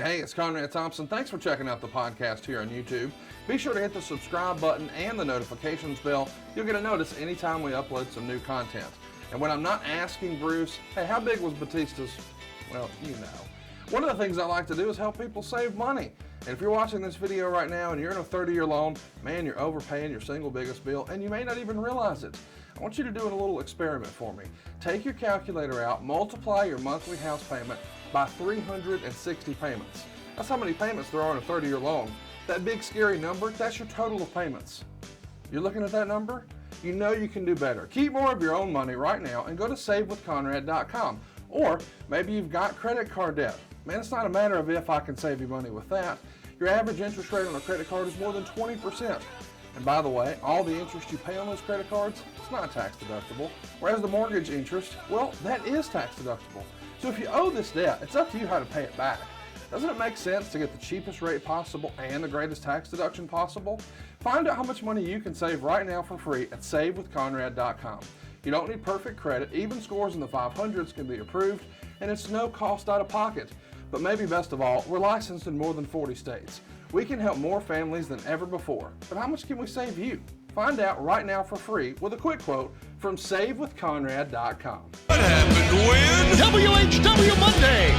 Hey, it's Conrad Thompson. Thanks for checking out the podcast here on YouTube. Be sure to hit the subscribe button and the notifications bell. You'll get a notice anytime we upload some new content. And when I'm not asking Bruce, hey, how big was Batista's? Well, you know. One of the things I like to do is help people save money. And if you're watching this video right now and you're in a 30-year loan, man, you're overpaying your single biggest bill and you may not even realize it. I want you to do a little experiment for me. Take your calculator out, multiply your monthly house payment by 360 payments. That's how many payments there are on a 30-year loan. That big scary number, that's your total of payments. You're looking at that number? You know you can do better. Keep more of your own money right now and go to savewithconrad.com. Or maybe you've got credit card debt. Man, it's not a matter of if I can save you money with that. Your average interest rate on a credit card is more than 20%. And by the way, all the interest you pay on those credit cards, it's not tax deductible. Whereas the mortgage interest, well, that is tax deductible. So if you owe this debt, it's up to you how to pay it back. Doesn't it make sense to get the cheapest rate possible and the greatest tax deduction possible? Find out how much money you can save right now for free at savewithconrad.com. You don't need perfect credit. Even scores in the 500s can be approved, and it's no cost out of pocket. But maybe best of all, we're licensed in more than 40 states. We can help more families than ever before. But how much can we save you? Find out right now for free with a quick quote from savewithconrad.com. What happened when? WHW Monday.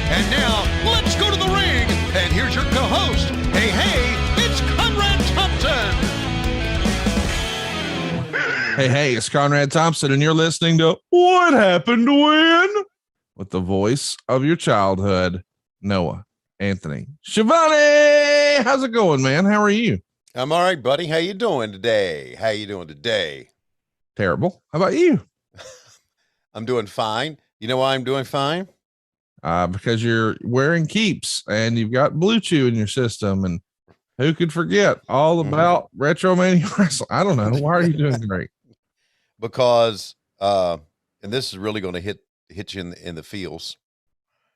And now, let's go to the ring. And here's your co-host. Hey, it's Conrad Thompson. Hey, it's Conrad Thompson, and you're listening to What Happened When? With the voice of your childhood, Noah Anthony Schiavone. How's it going, man? How are you? I'm all right, buddy. How you doing today? Terrible. How about you? I'm doing fine. You know why I'm doing fine? Because you're wearing keeps and you've got Blue Chew in your system, and who could forget all about Retromania Wrestling? I don't know. Why are you doing great? Because, and this is really going to hit you in the feels.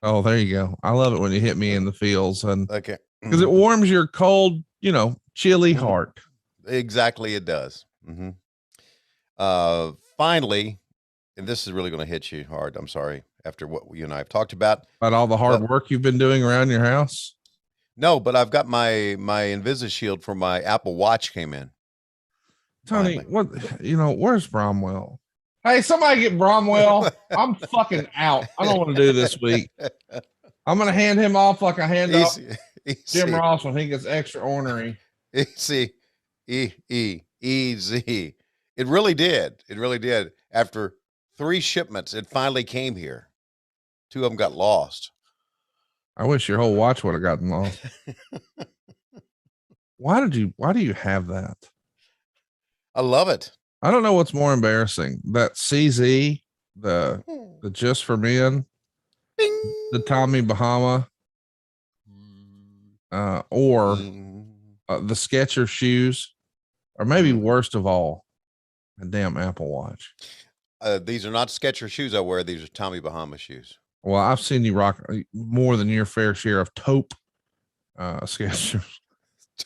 Oh, there you go. I love it when you hit me in the feels, and Okay, because it warms your cold, chilly heart. Exactly, it does. Finally, and this is really going to hit you hard. I'm sorry. After what you and I have talked about All the hard work you've been doing around your house. No, but I've got my InvisiShield for my Apple Watch came in. Tony, where's Bromwell? Hey, somebody get Bromwell. I'm fucking out. I don't want to do this week. I'm going to hand him off like I hand off Jim Ross when he gets extra ornery. Easy. It really did. After 3 shipments, it finally came here. 2 of them got lost. I wish your whole watch would have gotten lost. Why do you have that? I love it. I don't know what's more embarrassing, that CZ, the Just for Men, Bing. the Tommy Bahama, or the Skechers shoes, or maybe worst of all, a damn Apple Watch. These are not Skechers shoes I wear. These are Tommy Bahama shoes. Well, I've seen you rock more than your fair share of taupe Skechers.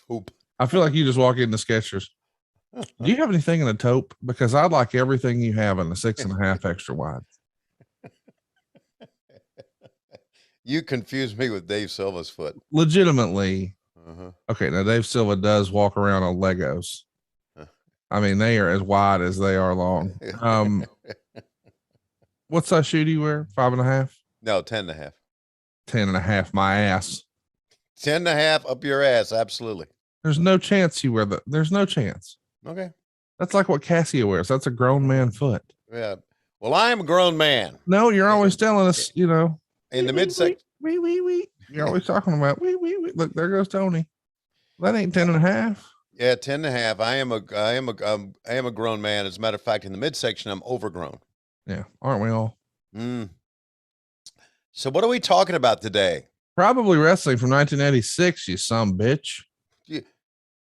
Taupe. I feel like you just walk into Skechers. Do you have anything in a taupe? Because I'd like everything you have in the 6.5 extra wide. You confused me with Dave Silva's foot. Legitimately. Okay, now Dave Silva does walk around on Legos. I mean, they are as wide as they are long. What size shoe do you wear? 5.5? No, 10.5. 10.5, my ass. 10.5 up your ass. Absolutely. There's no chance you wear there's no chance. Okay. That's like what Cassia wears. That's a grown man foot. Yeah. Well, I am a grown man. No, you're always telling us, In the midsection. We. You're always talking about we. Look, there goes Tony. That ain't 10.5. Yeah, 10.5. I am a grown man. As a matter of fact, in the midsection, I'm overgrown. Yeah, aren't we all? So what are we talking about today? Probably wrestling from 1986, you some bitch.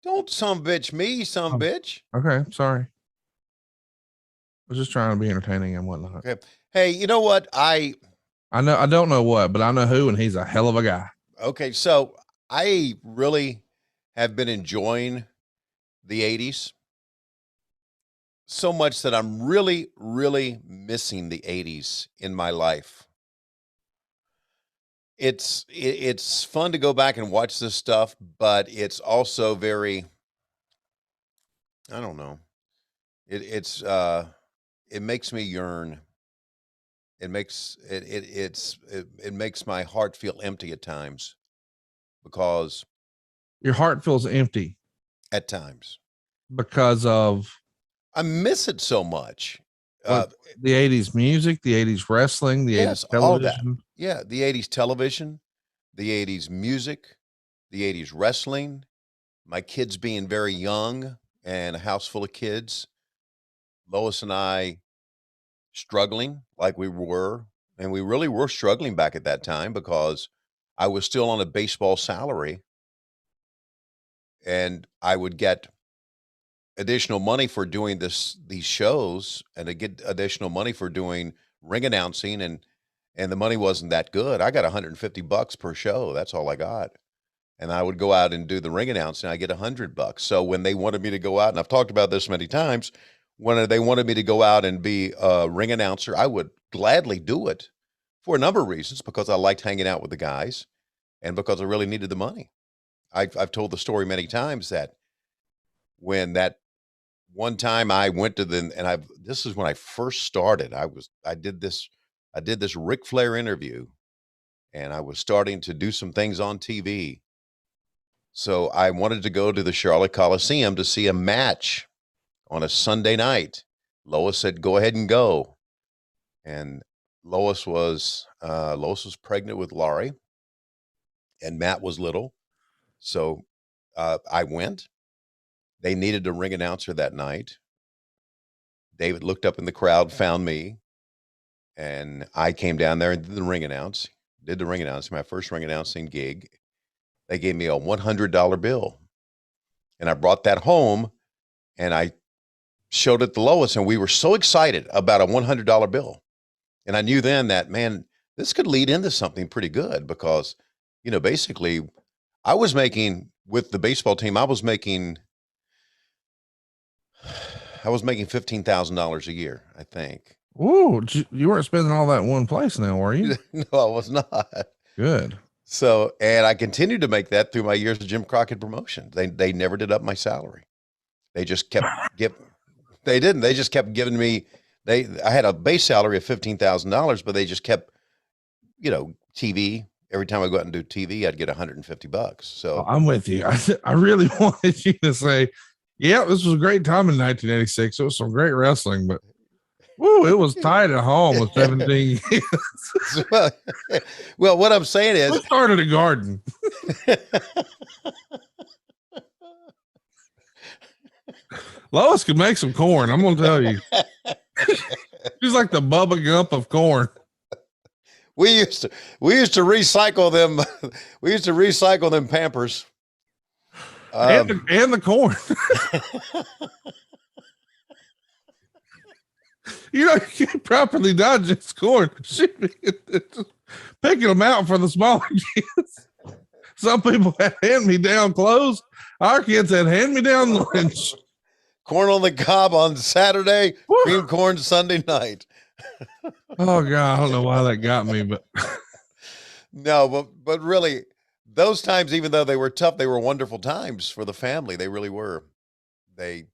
Don't some bitch me, you some bitch. Okay, sorry. I was just trying to be entertaining and whatnot. Okay. Hey, you know what? I don't know what, but I know who, and he's a hell of a guy. Okay, so I really have been enjoying the 80s. So much that I'm really, really missing the 80s in my life. it's fun to go back and watch this stuff, but it's also very, I don't know. It makes me yearn. It makes my heart feel empty at times because Your heart feels empty at times because of I miss it so much. the 80s music, the 80s wrestling, the 80s All that. television. Yeah, the 80s television, the 80s music, the 80s wrestling, my kids being very young and a house full of kids, Lois and I struggling like we were, and we really were struggling back at that time because I was still on a baseball salary, and I would get additional money for doing these shows, and to get additional money for doing ring announcing, and the money wasn't that good. I got $150 per show. That's all I got. And I would go out and do the ring announcing. I get $100. So when they wanted me to go out, and I've talked about this many times, when they wanted me to go out and be a ring announcer, I would gladly do it for a number of reasons, because I liked hanging out with the guys and because I really needed the money. I've told the story many times that when that one time I went to this is when I first started. I did this Ric Flair interview, and I was starting to do some things on TV. So I wanted to go to the Charlotte Coliseum to see a match on a Sunday night. Lois said, "Go ahead and go." And Lois was pregnant with Laurie, and Matt was little. So I went. They needed a ring announcer that night. David looked up in the crowd, found me, and I came down there and did the ring announcing, my first ring announcing gig. They gave me a $100 bill, and I brought that home, and I showed it to Lois, and we were so excited about a $100 bill. And I knew then that, man, this could lead into something pretty good, because, basically I was making, with the baseball team, I was making $15,000 a year, I think. Ooh, you weren't spending all that in one place now, were you? No, I was not. Good. So, and I continued to make that through my years of Jim Crockett promotion. They never did up my salary. They just kept they didn't. They just kept giving me, I had a base salary of $15,000, but they just kept, TV. Every time I go out and do TV, I'd get $150. So I'm with you. I really wanted you to say, yeah, this was a great time in 1986. It was some great wrestling, but woo, it was tight at home with 17 years. Well, what I'm saying is, we started a garden. Lois could make some corn. I'm going to tell you. She's like the Bubba Gump of corn. We used to recycle them. We used to recycle them Pampers. And the corn. You can't properly digest corn. Picking them out for the smaller kids. Some people had hand-me-down clothes. Our kids had hand-me-down lunch. Corn on the cob on Saturday, cream corn Sunday night. Oh God, I don't know why that got me, but no, but really, those times, even though they were tough, they were wonderful times for the family. They really were. They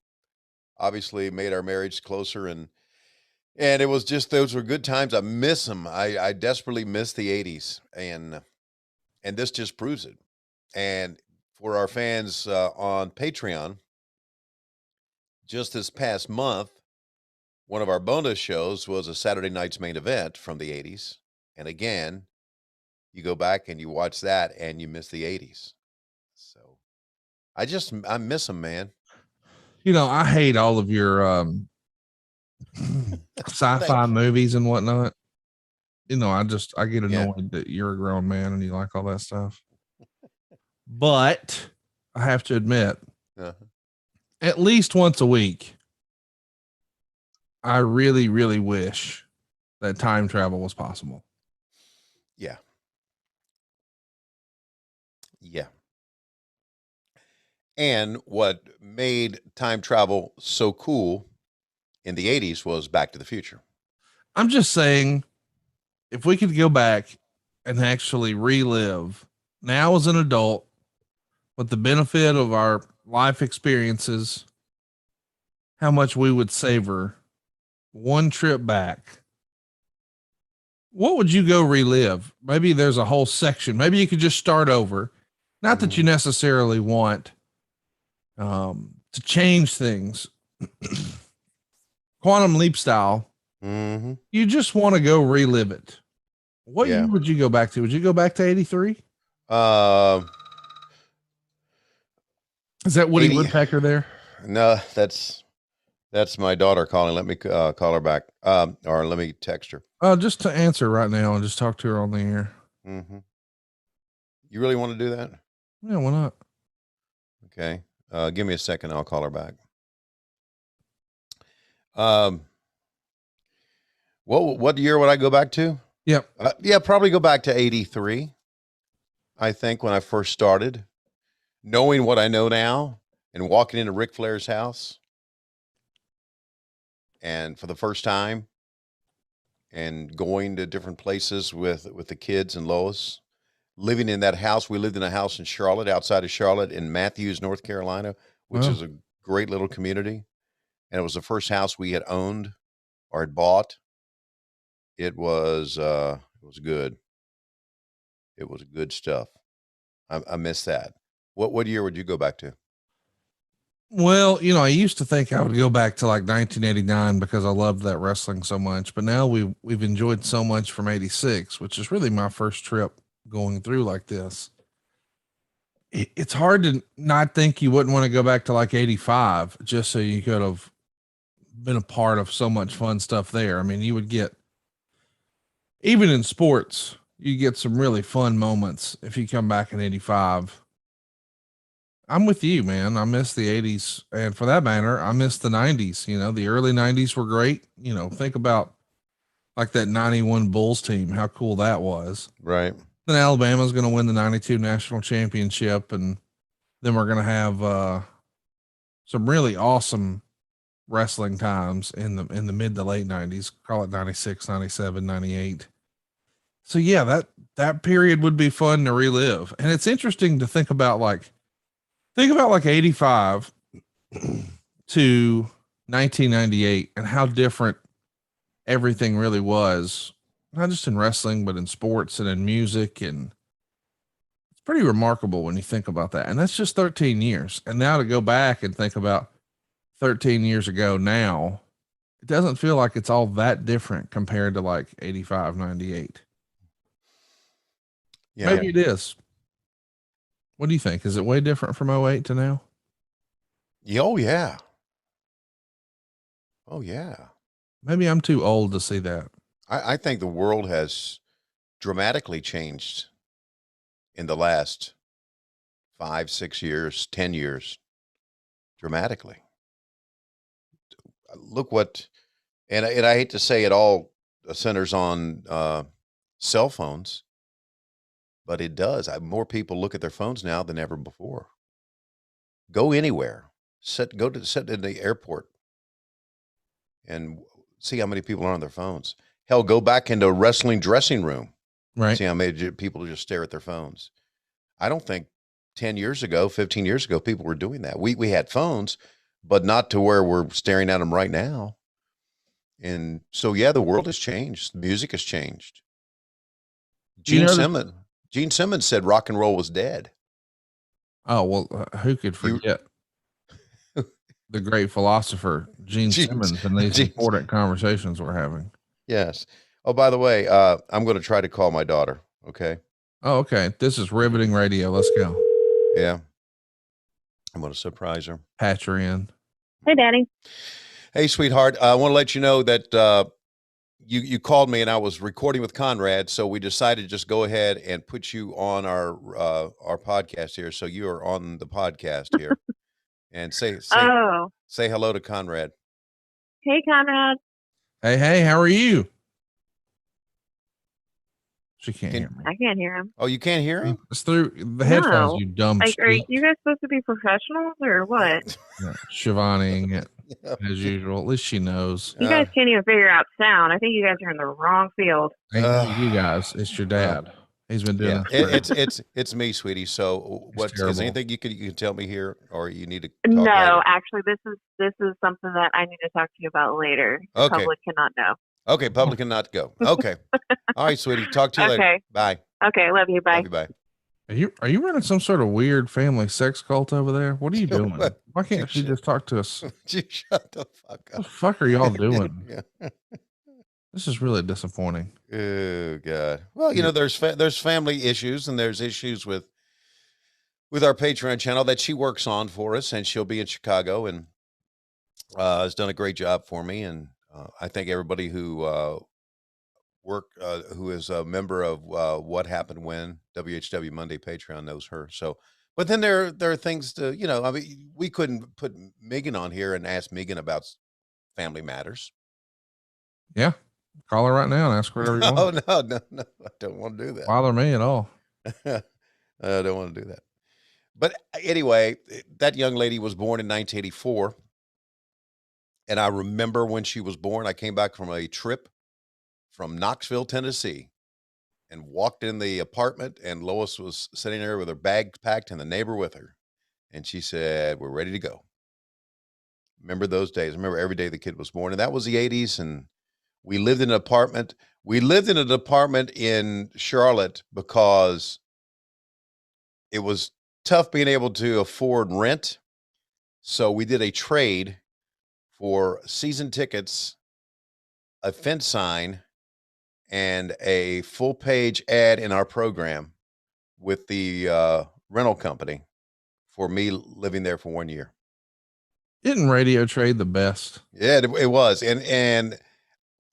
obviously made our marriage closer, and it was just, those were good times. I miss them. I desperately miss the 80s, and this just proves it. And for our fans on Patreon, just this past month, one of our bonus shows was a Saturday night's main event from the 80s. And again, you go back and you watch that and you miss the 80s. So I miss them, man. I hate all of your sci-fi movies and whatnot. I get annoyed that you're a grown man and you like all that stuff. But I have to admit, at least once a week, I really, really wish that time travel was possible. Yeah. Yeah. And what made time travel so cool in the 80s was Back to the Future. I'm just saying, if we could go back and actually relive now as an adult with the benefit of our life experiences, how much we would savor one trip back, what would you go relive? Maybe there's a whole section. Maybe you could just start over. Not that you necessarily want to change things quantum leap style. You just want to go relive it. What year would you go back to? Would you go back to 83? Is that Woody Woodpecker there? No, that's my daughter calling. Let me call her back. Or let me text her. Just to answer right now and just talk to her on the air. You really want to do that? Yeah, why not? Okay. Give me a second. I'll call her back. What year would I go back to? Yep. Probably go back to 83. I think when I first started, knowing what I know now and walking into Ric Flair's house and for the first time and going to different places with the kids and Lois, living in that house. We lived in a house in Charlotte, outside of Charlotte in Matthews, North Carolina, which is a great little community. And it was the first house we had owned or had bought. It was good. It was good stuff. I miss that. What year would you go back to? Well, I used to think I would go back to like 1989 because I loved that wrestling so much, but now we've enjoyed so much from 86, which is really my first trip going through like this. It's hard to not think you wouldn't want to go back to like 85 just so you could have been a part of so much fun stuff there. I mean, you would get, even in sports, you get some really fun moments if you come back in 85. I'm with you, man. I miss the 80s. And for that matter, I miss the 90s. The early 90s were great. Think about like that 91 Bulls team, how cool that was. Right. Then Alabama's going to win the 92 national championship. And then we're going to have some really awesome wrestling times in the mid to late 90s, call it 96, 97, 98. So yeah, that period would be fun to relive. And it's interesting to think about like 85 to 1998 and how different everything really was, not just in wrestling, but in sports and in music. And it's pretty remarkable when you think about that. And that's just 13 years. And now to go back and think about 13 years ago now, it doesn't feel like it's all that different compared to like 85, 98. Yeah. Maybe it is. What do you think? Is it way different from 08 to now? Oh, yeah. Oh, yeah. Maybe I'm too old to see that. I think the world has dramatically changed in the last 5, 6 years, 10 years. Dramatically. Look what, and I hate to say it all centers on cell phones, but it does. More people look at their phones now than ever before. Go anywhere. Sit in the airport and see how many people are on their phones. Hell, go back into a wrestling dressing room. Right. See how many people just stare at their phones. I don't think 10 years ago, 15 years ago, people were doing that. We had phones, but not to where we're staring at them right now. And so, yeah, the world has changed. The music has changed. Gene Simmons said rock and roll was dead. Oh, well, who could forget the great philosopher, Gene Simmons, and these important conversations we're having. Yes. Oh, by the way, I'm going to try to call my daughter. Okay. Oh, okay. This is riveting radio. Let's go. Yeah. I'm going to surprise her. Patch her in. Hey, Daddy. Hey, sweetheart. I want to let you know that you called me and I was recording with Conrad, so we decided to just go ahead and put you on our podcast here. So you are on the podcast here, and say hello to Conrad. Hey, Conrad. Hey, how are you? She can't hear me. I can't hear him. Oh, you can't hear him? It's through the headphones, you dumb shit. Are you guys supposed to be professionals or what? Yeah, Schiavoneing it as usual. At least she knows. You guys can't even figure out sound. I think you guys are in the wrong field. Ain't you guys. It's your dad. He's been doing it's me, sweetie. So what is anything you can tell me here, or you need to talk No, later? actually, this is something that I need to talk to you about later. The Okay. public cannot know. Okay, public cannot go. Okay. All right, sweetie. Talk to you later. Okay. Bye. Okay, love you. Bye. Love you, bye. Are you running some sort of weird family sex cult over there? What are you doing? Why can't she just talk to us? Shut the fuck up. What the fuck are y'all doing? This is really disappointing. Oh God. Well, there's family issues, and there's issues with our Patreon channel that she works on for us, and she'll be in Chicago and has done a great job for me. And I think everybody who who is a member of What Happened When WHW Monday Patreon knows her. So, but then there are things to, I mean, we couldn't put Megan on here and ask Megan about family matters. Yeah. Call her right now and ask her whatever you want. No. I don't want to do that. Bother me at all. I don't want to do that. But anyway, that young lady was born in 1984. And I remember when she was born, I came back from a trip from Knoxville, Tennessee, and walked in the apartment, and Lois was sitting there with her bag packed and the neighbor with her. And she said, "We're ready to go." Remember those days. Remember every day the kid was born. And that was the 80s. And we lived in an apartment. We lived in an apartment in Charlotte because it was tough being able to afford rent. So we did a trade for season tickets, a fence sign, and a full page ad in our program with the rental company for me living there for 1 year. Isn't radio trade the best? Yeah, it was. And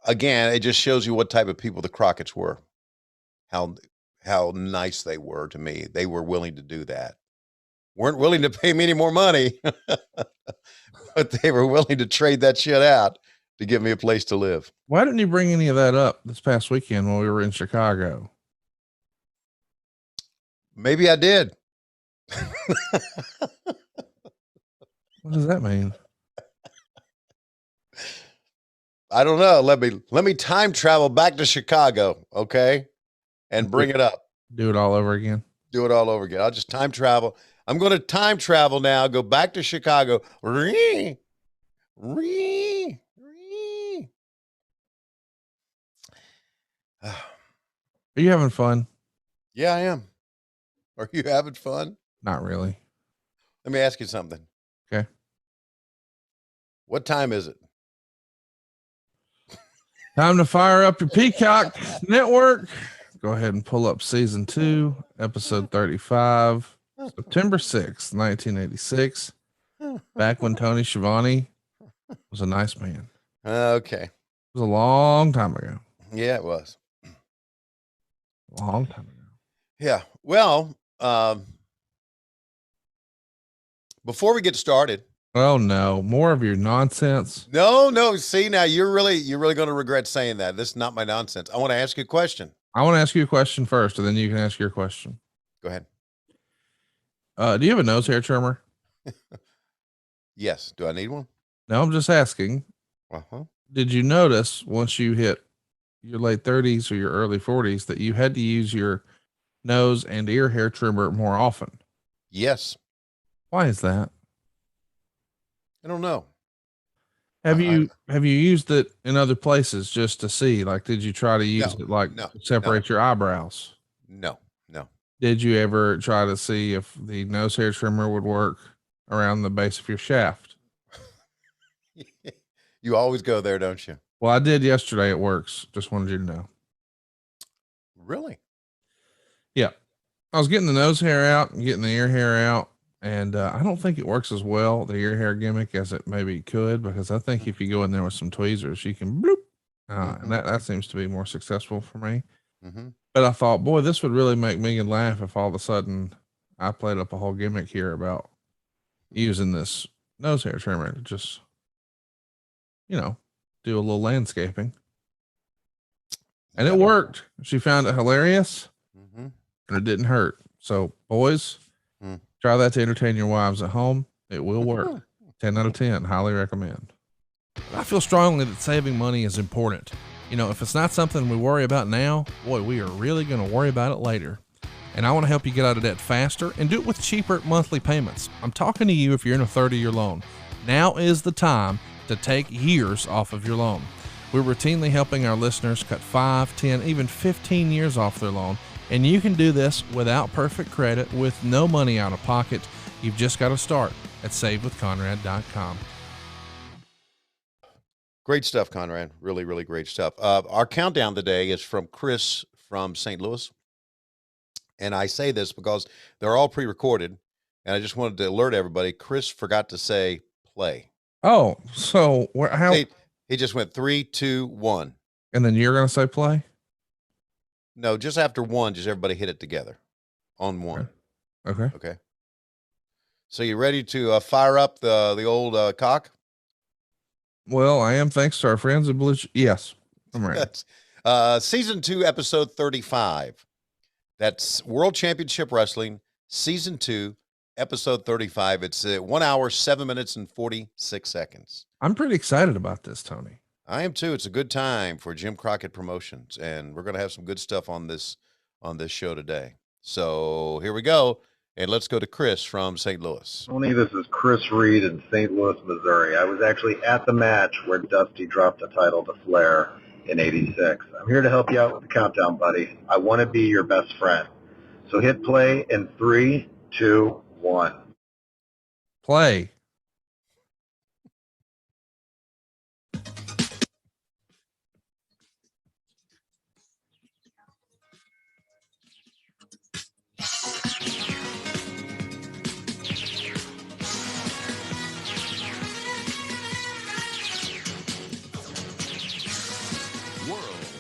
again, it just shows you what type of people the Crockett's were, how nice they were to me. They were willing to do that. Weren't willing to pay me any more money, but they were willing to trade that shit out to give me a place to live. Why didn't you bring any of that up this past weekend when we were in Chicago? Maybe I did. What does that mean? I don't know. Let me time travel back to Chicago, okay? And bring it up. Do it all over again. Do it all over again. I'll just time travel. I'm going to time travel now, go back to Chicago. Are you having fun? Yeah, I am. Are you having fun? Not really. Let me ask you something. Okay. What time is it? Time to fire up your Peacock network. Go ahead and pull up season 2, episode 35, September 6th, 1986. Back when Tony Schiavone was a nice man. Okay. It was a long time ago. Yeah, it was. A long time ago. Yeah. Well, before we get started. Oh no, more of your nonsense. No. See, now you're really going to regret saying that. This is not my nonsense. I want to ask you a question. I want to ask you a question first, and then you can ask your question. Go ahead. Do you have a nose hair trimmer? Yes. Do I need one? No, I'm just asking. Uh-huh. Did you notice once you hit your late 30s or your early 40s that you had to use your nose and ear hair trimmer more often? Yes. Why is that? I don't know. Have you used it in other places just to see? Like, did you try to use it to separate your eyebrows? No. Did you ever try to see if the nose hair trimmer would work around the base of your shaft? You always go there, don't you? Well, I did yesterday. It works. Just wanted you to know. Really? Yeah. I was getting the nose hair out and getting the ear hair out. And I don't think it works as well, the ear hair gimmick, as it maybe could, because I think if you go in there with some tweezers, you can bloop. And that seems to be more successful for me. Mm-hmm. But I thought, boy, this would really make Megan laugh if all of a sudden I played up a whole gimmick here about using this nose hair trimmer to just, do a little landscaping. And it worked. She found it hilarious, and it didn't hurt. So, boys, try that to entertain your wives at home. It will work. 10 out of 10. Highly recommend. I feel strongly that saving money is important. You know, if it's not something we worry about now, boy, we are really going to worry about it later. And I want to help you get out of debt faster and do it with cheaper monthly payments. I'm talking to you if you're in a 30-year loan. Now is the time to take years off of your loan. We're routinely helping our listeners cut 5, 10, even 15 years off their loan. And you can do this without perfect credit with no money out of pocket. You've just got to start at savewithconrad.com. Great stuff, Conrad. Really, really great stuff. Our countdown today is from Chris from St. Louis. And I say this because they're all pre-recorded. And I just wanted to alert everybody, Chris forgot to say play. Oh, so how? He just went 3, 2, 1. And then you're going to say play? No, just after 1, just everybody hit it together on 1. Okay. So you ready to fire up the old cock? Well, I am, thanks to our friends at Blanchard. Yes, I'm ready. Season 2, episode 35. That's World Championship Wrestling, Season 2, episode 35. It's 1 hour, 7 minutes, and 46 seconds. I'm pretty excited about this, Tony. I am too. It's a good time for Jim Crockett Promotions, and we're going to have some good stuff on this show today. So here we go. And let's go to Chris from St. Louis. Tony, this is Chris Reed in St. Louis, Missouri. I was actually at the match where Dusty dropped the title to Flair in '86. I'm here to help you out with the countdown, buddy. I want to be your best friend. So hit play in 3, 2, 1. Play.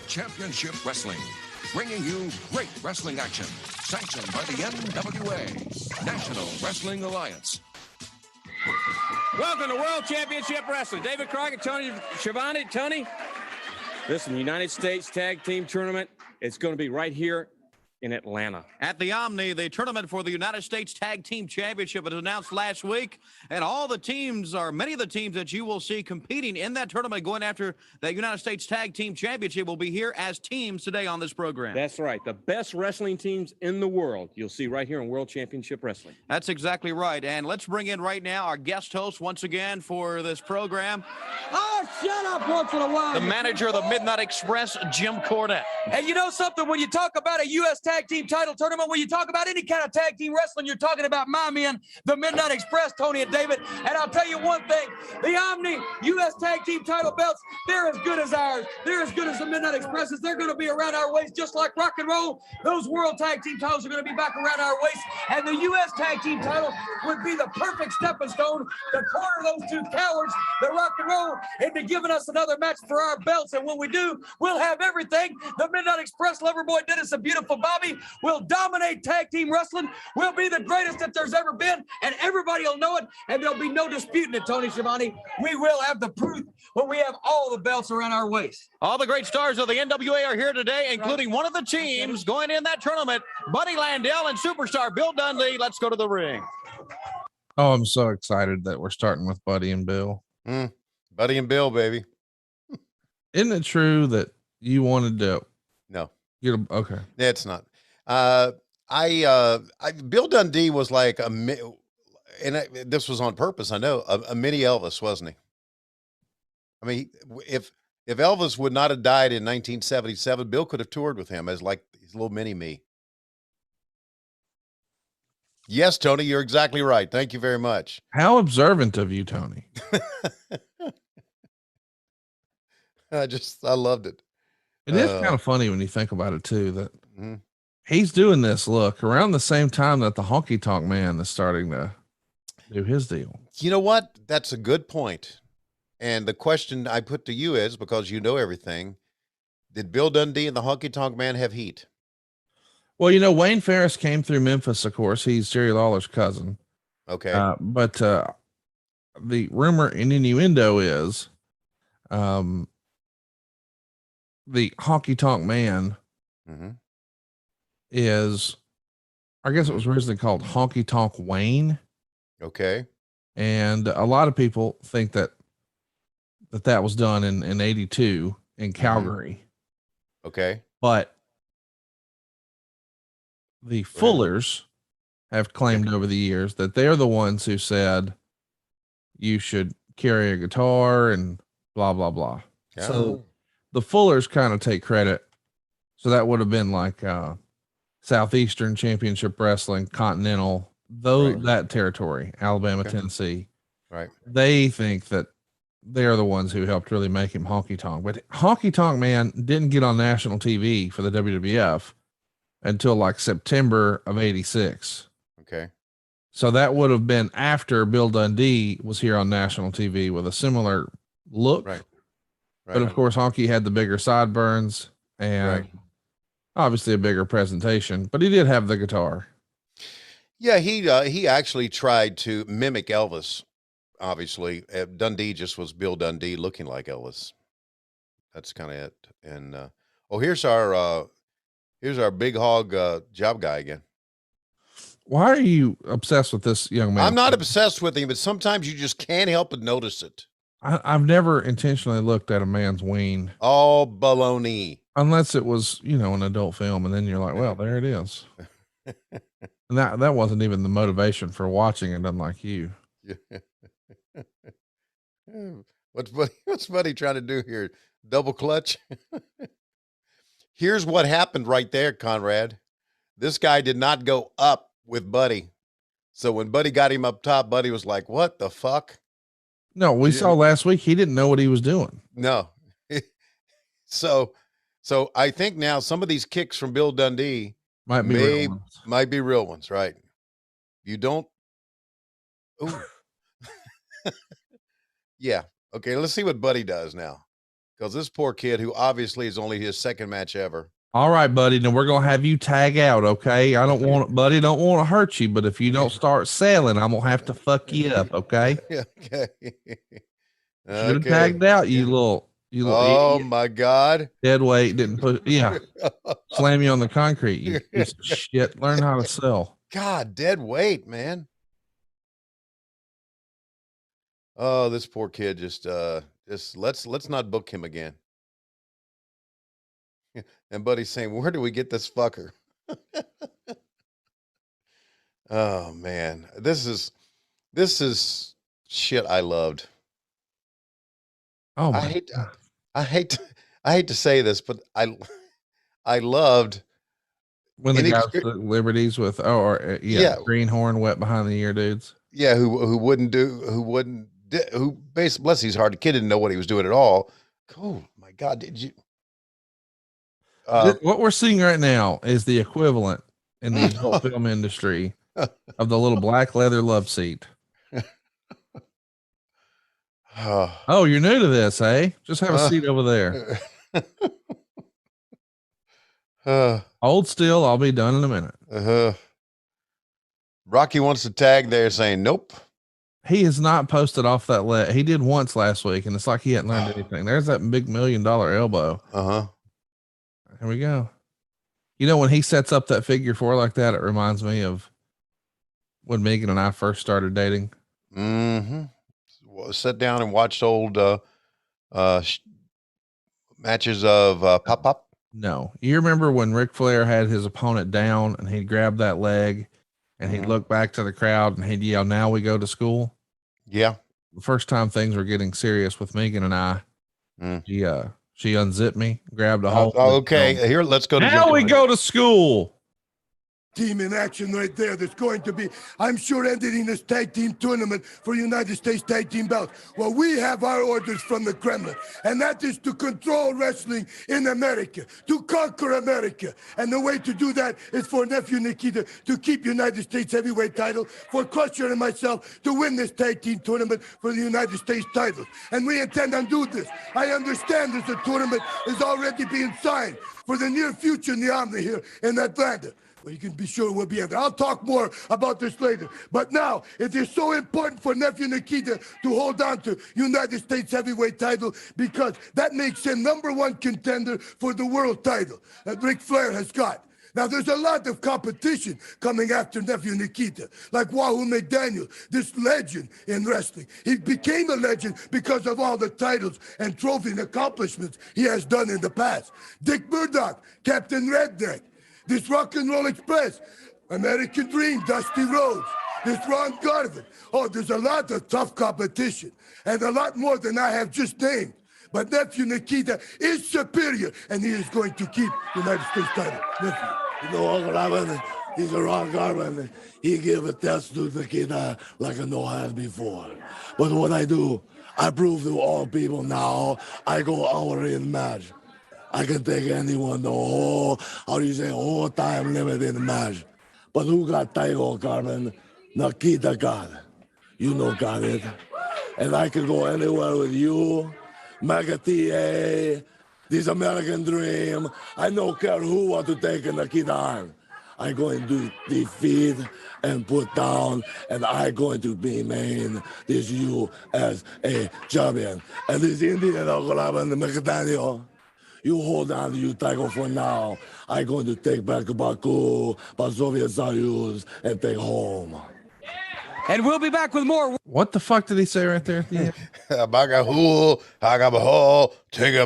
Championship Wrestling, bringing you great wrestling action, sanctioned by the NWA, National Wrestling Alliance. Welcome to World Championship Wrestling. David Crockett, Tony Schiavone. Tony, listen, the United States Tag Team Tournament, it's going to be right here in Atlanta. At the Omni, the tournament for the United States Tag Team Championship was announced last week, and many of the teams that you will see competing in that tournament going after that United States Tag Team Championship will be here as teams today on this program. That's right. The best wrestling teams in the world you'll see right here in World Championship Wrestling. That's exactly right. And let's bring in right now our guest host once again for this program. Oh, shut up once in a while. The manager of the Midnight Express, Jim Cornette. And you know something, when you talk about a U.S. Tag Team title tournament, when you talk about any kind of tag team wrestling, you're talking about my men, the Midnight Express, Tony and David. And I'll tell you one thing, the Omni U.S. Tag Team title belts, they're as good as ours. They're as good as the Midnight Expresses. They're going to be around our waist just like rock and roll. Those World Tag Team titles are going to be back around our waist. And the U.S. Tag Team title would be the perfect stepping stone to corner those two cowards, the rock and roll, into giving us another match for our belts. And when we do, we'll have everything. The Midnight Express, Loverboy Dennis and Beautiful Bobby will dominate tag team wrestling. We'll be the greatest that there's ever been, and everybody will know it, and there'll be no disputing it, Tony Schiavone. We will have the proof when we have all the belts around our waist. All the great stars of the NWA are here today, including one of the teams going in that tournament, Buddy Landel and superstar Bill Dundee. Let's go to the ring. Oh, I'm so excited that we're starting with Buddy and Bill. Buddy and Bill, baby. Isn't it true that you wanted to? No. Okay. Yeah, it's not. Bill Dundee was like this was on purpose. I know a mini Elvis, wasn't he? I mean, if Elvis would not have died in 1977, Bill could have toured with him as like his little mini me. Yes, Tony, you're exactly right. Thank you very much. How observant of you, Tony. I loved it. It is kind of funny when you think about it too, that he's doing this look around the same time that the Honky Tonk Man is starting to do his deal. You know what? That's a good point. And the question I put to you is, because you know everything, did Bill Dundee and the Honky Tonk Man have heat? Well, you know, Wayne Ferris came through Memphis, of course. He's Jerry Lawler's cousin. Okay. But the rumor and innuendo is the Honky Tonk Man is, I guess it was originally called Honky Tonk Wayne. Okay. And a lot of people think that was done in 82. in Calgary. Okay. But the Fullers have claimed over the years that they're the ones who said you should carry a guitar and blah, blah, blah. Yeah. So the Fullers kind of take credit. So that would have been like Southeastern Championship Wrestling, Continental, that territory, Alabama, Tennessee. Right. They think that they're the ones who helped really make him Honky Tonk. But Honky Tonk Man didn't get on national TV for the WWF until like September of 86. Okay. So that would have been after Bill Dundee was here on national TV with a similar look. Right. But of course, Honky had the bigger sideburns and obviously a bigger presentation, but he did have the guitar. Yeah, he actually tried to mimic Elvis. Obviously, Dundee just was Bill Dundee looking like Elvis. That's kind of it. And here's our big hog job guy again. Why are you obsessed with this young man? I'm not obsessed with him, but sometimes you just can't help but notice it. I've never intentionally looked at a man's ween. Oh, baloney. Unless it was, an adult film, and then you're like, well, there it is. And that wasn't even the motivation for watching it, unlike you. What's Buddy trying to do here? Double clutch? Here's what happened right there, Conrad. This guy did not go up with Buddy. So when Buddy got him up top, Buddy was like, what the fuck? No, we saw last week he didn't know what he was doing. No. So I think now some of these kicks from Bill Dundee might be real ones, right? You don't. Ooh. Yeah. Okay, let's see what Buddy does now. Because this poor kid, who obviously is only his second match ever. All right, buddy. Now we're gonna have you tag out, okay? I don't want Buddy don't want to hurt you, but if you don't start selling, I'm gonna have to fuck you up, okay? Yeah, okay. Should have tagged out, you little oh idiot. My God. Dead weight didn't put slam you on the concrete, you piece of shit. Learn how to sell. God, dead weight, man. Oh, this poor kid just let's not book him again. And Buddy's saying, where do we get this fucker? Oh man, this is shit I loved. Oh, I hate to say this, but I loved when the guys took liberties with greenhorn wet behind the ear dudes. Yeah, who basically, bless his heart, the kid didn't know what he was doing at all. Oh my God, did you? What we're seeing right now is the equivalent in the adult film industry of the little black leather love seat. Oh, you're new to this, eh? Just have a seat over there. Hold still. I'll be done in a minute. Rocky wants to tag there saying, nope. He has not posted off that leg. He did once last week, and it's like he hadn't learned anything. There's that big $1 million elbow. Here we go. When he sets up that figure 4 like that, it reminds me of when Megan and I first started dating. Mm-hmm. Well, sit down and watch old matches of Pop Pop. No, you remember when Ric Flair had his opponent down and he'd grab that leg and he'd look back to the crowd and he'd yell, "Now we go to school." Yeah. The first time things were getting serious with Megan and I, she unzipped me, grabbed a hold. Okay. Here, let's go to now we go to school. Team in action right there. That's going to be, I'm sure, ending this tag team tournament for United States Tag Team belts. Well, we have our orders from the Kremlin, and that is to control wrestling in America, to conquer America. And the way to do that is for nephew Nikita to keep United States heavyweight title, for Crusher and myself to win this tag team tournament for the United States title. And we intend on doing this. I understand that the tournament is already being signed for the near future in the Omni here in Atlanta. Well, you can be sure we'll be there. I'll talk more about this later. But now, it is so important for nephew Nikita to hold on to United States heavyweight title because that makes him #1 contender for the world title that Ric Flair has got. Now, there's a lot of competition coming after nephew Nikita, like Wahoo McDaniel, this legend in wrestling. He became a legend because of all the titles and trophy and accomplishments he has done in the past. Dick Murdoch, Captain Redneck, this Rock and Roll Express, American Dream, Dusty Rhodes, this Ron Garvin. Oh, there's a lot of tough competition and a lot more than I have just named. But nephew Nikita is superior, and he is going to keep the United States title. Nephew. You know, Uncle Ivan, he's a Ron Garvin. He gave a test to Nikita like no has before. But what I do, I prove to all people now, I go hour in match. I can take anyone the whole, whole time limit in the match. But who got title, Garvin? Nikita got it. You know got it. And I can go anywhere with you, Mega TA, this American Dream. I don't care who want to take Nikita on. I'm going to defeat and put down, and I'm going to be main this USA champion. And this Indian Uncle Ivan McDaniel, you hold on to your title for now. I'm going to take back Baku, Soviet Soyuz, and take home. And we'll be back with more. What the fuck did he say right there at the end? Take it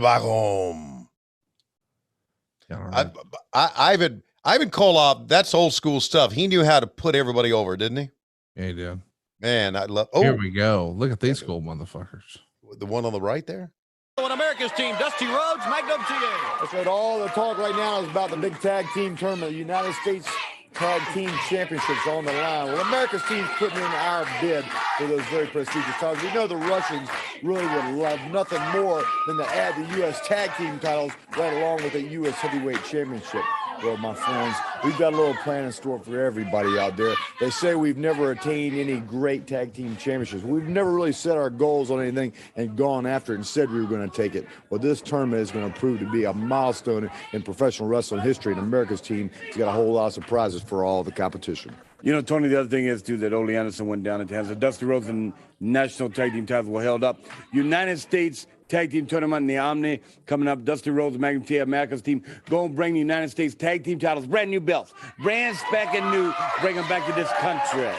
back home. Ivan Koloff, that's old school stuff. He knew how to put everybody over, didn't he? Yeah, he did. Man, I love. Here we go. Look at these cool motherfuckers. The one on the right there. On America's team, Dusty Rhodes, Magnum TA. That's right. All the talk right now is about the big tag team tournament, the United States Tag Team Championships on the line. Well, America's team's putting in our bid for those very prestigious titles. We know the Russians really would love nothing more than to add the U.S. Tag Team titles right along with the U.S. Heavyweight Championship. Well, my friends, we've got a little plan in store for everybody out there. They say we've never attained any great tag team championships. We've never really set our goals on anything and gone after it and said we were going to take it. Well, this tournament is going to prove to be a milestone in professional wrestling history, and America's team has got a whole lot of surprises for all the competition. You know, Tony, the other thing is, too, that Ole Anderson went down in Kansas. Dusty Rhodes and national tag team titles were held up. United States Tag Team Tournament in the Omni coming up. Dusty Rhodes, Magnum TA, America's team, going to bring the United States Tag Team titles, brand new belts, brand spanking new, bring them back to this country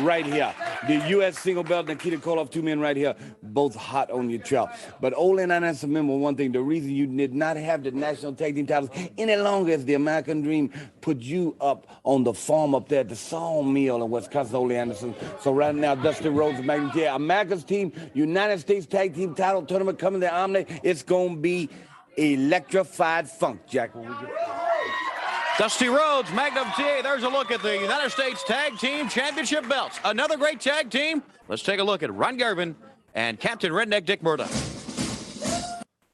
right here. The U.S. single belt, Nikita, Koloff, two men right here, both hot on your trail. But Ole and Arn Anderson, remember one thing, the reason you did not have the national tag team titles any longer is the American Dream put you up on the farm up there at the sawmill in Wisconsin, Ole Anderson. So right now, Dusty Rhodes, Magnum TA, America's team, United States Tag Team title tournament coming to Omni. It's going to be electrified funk, Jack. Dusty Rhodes, Magnum TA. There's a look at the United States Tag Team Championship belts. Another great tag team. Let's take a look at Ron Garvin and Captain Redneck Dick Murdoch.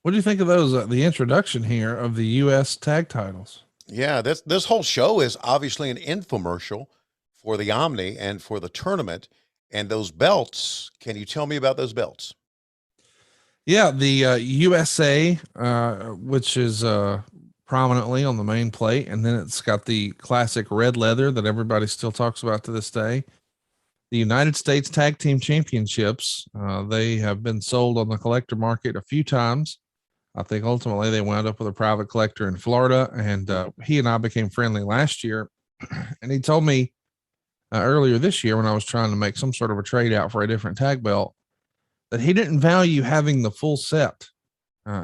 What do you think of those? The introduction here of the U.S. tag titles. Yeah, this whole show is obviously an infomercial for the Omni and for the tournament. And those belts, can you tell me about those belts? Yeah, the USA, which is prominently on the main plate, and then it's got the classic red leather that everybody still talks about to this day. The United States Tag Team Championships, they have been sold on the collector market a few times. I think ultimately they wound up with a private collector in Florida, and he and I became friendly last year. And he told me earlier this year when I was trying to make some sort of a trade out for a different tag belt that he didn't value having the full set.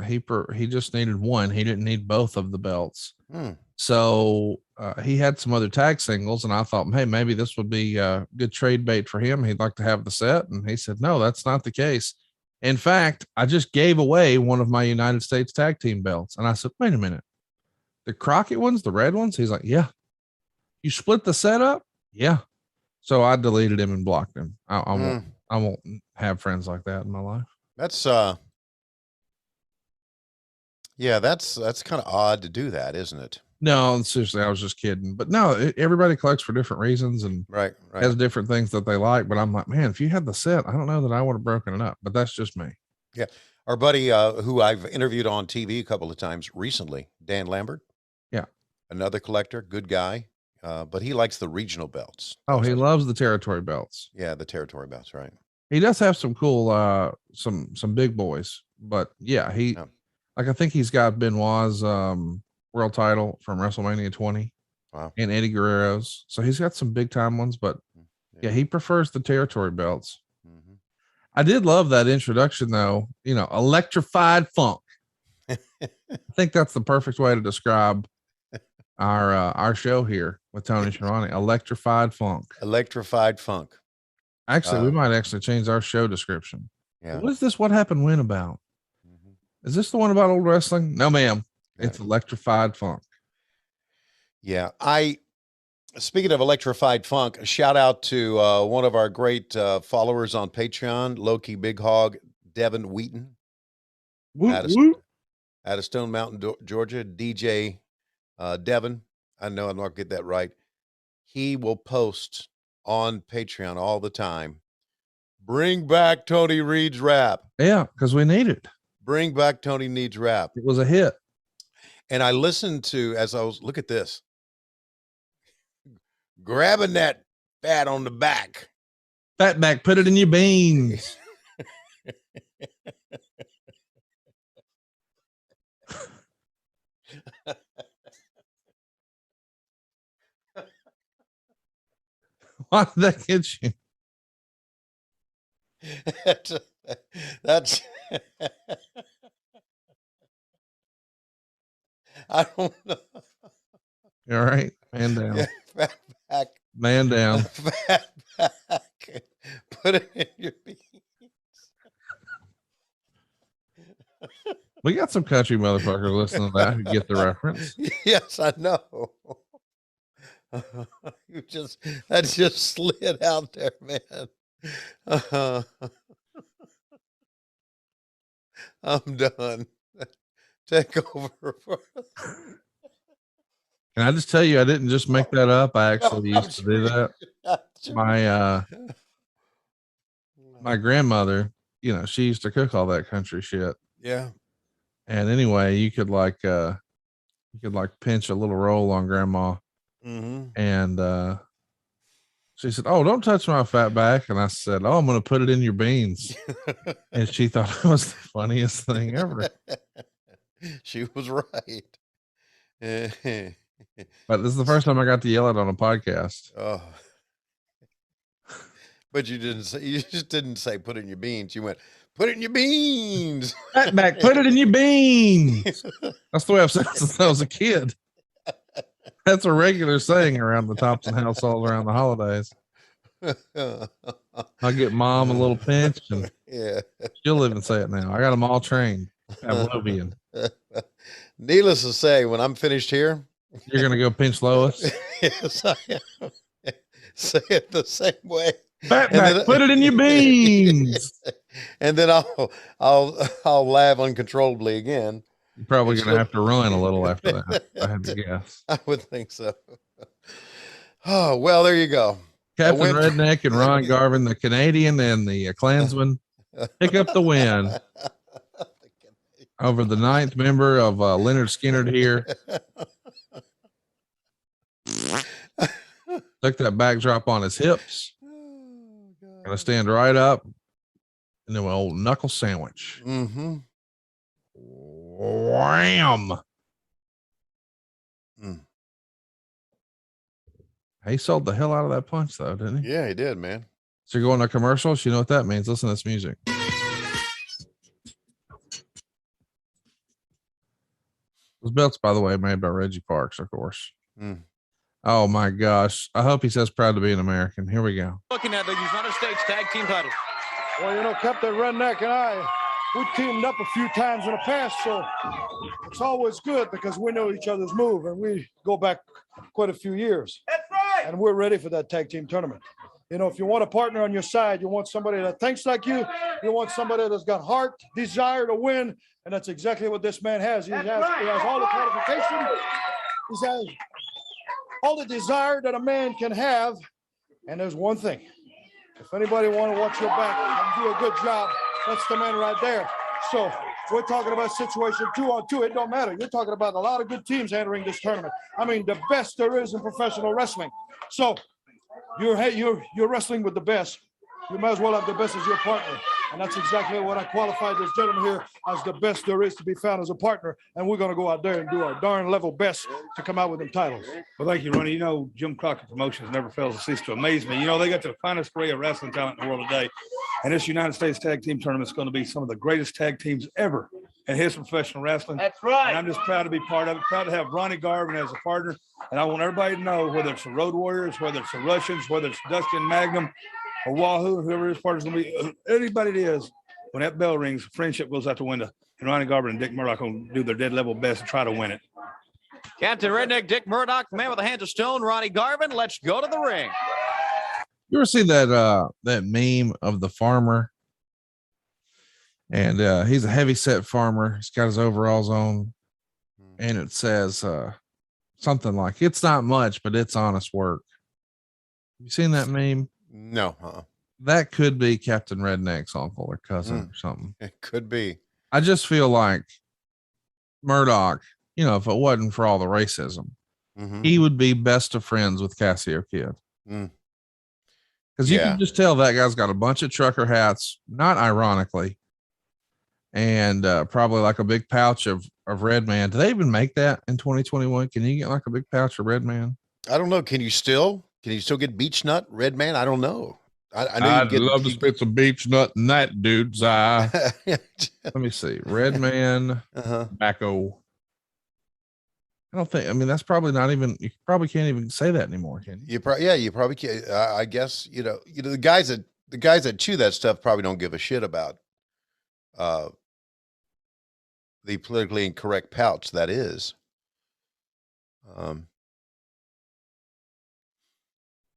He just needed one. He didn't need both of the belts. So he had some other tag singles, and I thought, hey, maybe this would be a good trade bait for him. He'd like to have the set. And he said, no, that's not the case. In fact, I just gave away one of my United States Tag Team belts. And I said, wait a minute, the Crockett ones, the red ones? He's like, yeah. You split the set up? Yeah. So I deleted him and blocked him. I won't have friends like that in my life. That's yeah, that's kind of odd to do that, isn't it? No, seriously, I was just kidding. But no, everybody collects for different reasons and right. has different things that they like. But I'm like, man, if you had the set, I don't know that I would have broken it up. But that's just me. Yeah, our buddy who I've interviewed on TV a couple of times recently, Dan Lambert. Yeah, another collector, good guy. But he likes the regional belts. Oh, he loves the territory belts. Yeah, the territory belts, right? He does have some cool, some big boys. But yeah, like I think he's got Benoit's world title from WrestleMania 20. Wow. And Eddie Guerrero's. So he's got some big time ones, but yeah, he prefers the territory belts. Mm-hmm. I did love that introduction though. You know, electrified funk. I think that's the perfect way to describe our show here with Tony Schiavone. Electrified funk. Electrified funk. Actually, we might actually change our show description. Yeah. What is this? What happened when about? Is this the one about old wrestling? No, ma'am. It's electrified funk. Yeah. Speaking of electrified funk, a shout out to one of our great followers on Patreon, Low-Key Big Hog, Devin Wheaton. Out of Stone Mountain, Georgia. DJ Devin. I know I'm not going to get that right. He will post on Patreon all the time. Bring back Tony Reed's rap. Yeah, because we need it. Bring back Tony Needs rap. It was a hit. And I listened to, as I was, look at this. Grabbing that fat on the back. Fat back, put it in your beans. Why did that get you? That's I don't know. You all right? Man down. Yeah, fat back. Man down. Fat back. Put it in your beans. We got some country motherfuckers listening to that who get the reference. Yes, I know. That just slid out there, man. I'm done. Take over. Can I just tell you, I didn't just make that up. I actually used to do that. My grandmother, you know, she used to cook all that country shit. Yeah. And anyway, you could pinch a little roll on grandma. Mm-hmm. And she said, "Oh, don't touch my fat back." And I said, "Oh, I'm going to put it in your beans." And she thought it was the funniest thing ever. She was right. But this is the first time I got to yell it on a podcast. Oh. But you just didn't say put it in your beans. You went, put it in your beans. Fat back, put it in your beans. That's the way I've said it since I was a kid. That's a regular saying around the Thompson household around the holidays. I'll get mom a little pinch, and she'll even say it now. I got them all trained. Pavlovian. Needless to say, when I'm finished here, you're gonna go pinch Lois. Yes, I am. Say it the same way. Fat back, put it in your beans. And then I'll laugh uncontrollably again. You're probably going to have to run a little after that. I have to guess. I would think so. Oh, well, there you go. Captain Redneck and Ron Garvin, the Canadian and the Klansman, pick up the win over the 9th member of Leonard Skinner here. Took that backdrop on his hips. Gonna stand right up. And then an old knuckle sandwich. Mm-hmm. Wham! He sold the hell out of that punch, though, didn't he? Yeah, he did, man. So you're going to commercials. You know what that means. Listen to this music. Those belts, by the way, made by Reggie Parks, of course. Oh my gosh! I hope he says proud to be an American. Here we go. Looking at the United States Tag Team title. Well, you know, Captain Redneck and I, we teamed up a few times in the past, so it's always good because we know each other's move, and we go back quite a few years. That's right. And we're ready for that tag team tournament. You know, if you want a partner on your side, you want somebody that thinks like you want somebody that's got heart, desire to win, and that's exactly what this man has. He has all the qualifications. He has all the desire that a man can have. And there's one thing. If anybody want to watch your back and do a good job, that's the man right there. So we're talking about situation 2-on-2. It don't matter. You're talking about a lot of good teams entering this tournament. I mean, the best there is in professional wrestling. So you're wrestling with the best. You might as well have the best as your partner. And that's exactly what I qualified this gentleman here as the best there is to be found as a partner. And we're going to go out there and do our darn level best to come out with them titles. Well, thank you, Ronnie. You know, Jim Crockett Promotions never fails to cease to amaze me. You know, they got the finest array of wrestling talent in the world today. And this United States Tag Team Tournament is going to be some of the greatest tag teams ever in his professional wrestling. That's right. And I'm just proud to be part of it, proud to have Ronnie Garvin as a partner. And I want everybody to know, whether it's the Road Warriors, whether it's the Russians, whether it's Dusty and Magnum, or Wahoo, whoever his partner's going to be, anybody it is, when that bell rings, friendship goes out the window. And Ronnie Garvin and Dick Murdoch will do their dead level best to try to win it. Captain Redneck Dick Murdoch, the man with the hands of stone, Ronnie Garvin. Let's go to the ring. You ever see that meme of the farmer? And he's a heavy set farmer. He's got his overalls on. And it says something like, "It's not much, but it's honest work." You seen that meme? No. That could be Captain Redneck's uncle or cousin or something. It could be. I just feel like Murdoch, you know, if it wasn't for all the racism, he would be best of friends with Cassio Kid. Because you can just tell that guy's got a bunch of trucker hats, not ironically, and probably like a big pouch of Red Man. Do they even make that in 2021? Can you get like a big pouch of Red Man? I don't know. Can you still get Beach Nut Red Man? I don't know. I know I'd love to spit some beach nut in that dude's eye. Let me see. Red Man tobacco. I don't think, I mean, that's probably not even, you probably can't even say that anymore, can you? You probably can. I guess, you know, the guys that chew that stuff probably don't give a shit about the politically incorrect pouch that is.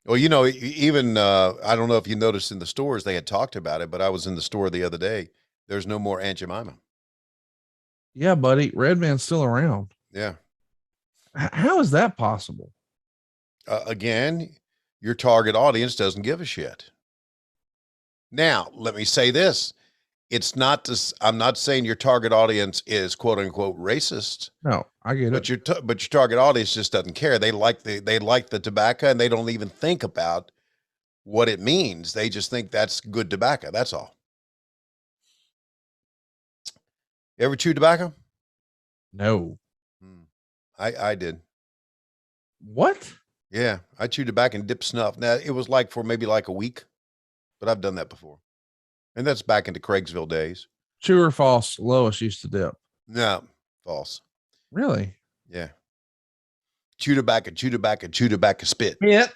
Well, you know, even I don't know if you noticed in the stores they had talked about it, but I was in the store the other day. There's no more Aunt Jemima. Yeah, buddy. Red Man's still around. Yeah. How is that possible? Again, your target audience doesn't give a shit. Now, let me say this. It's not this, I'm not saying your target audience is quote unquote racist. No, I get it. But your target audience just doesn't care. They like the tobacco, and they don't even think about what it means. They just think that's good tobacco. That's all. You ever chew tobacco? No. I did. What? Yeah, I chewed tobacco and dipped snuff. Now, it was like for maybe like a week, but I've done that before. And that's back into Craigsville days. True or false? Lois used to dip. No, false. Really? Yeah. Chew tobacco, spit. Yeah.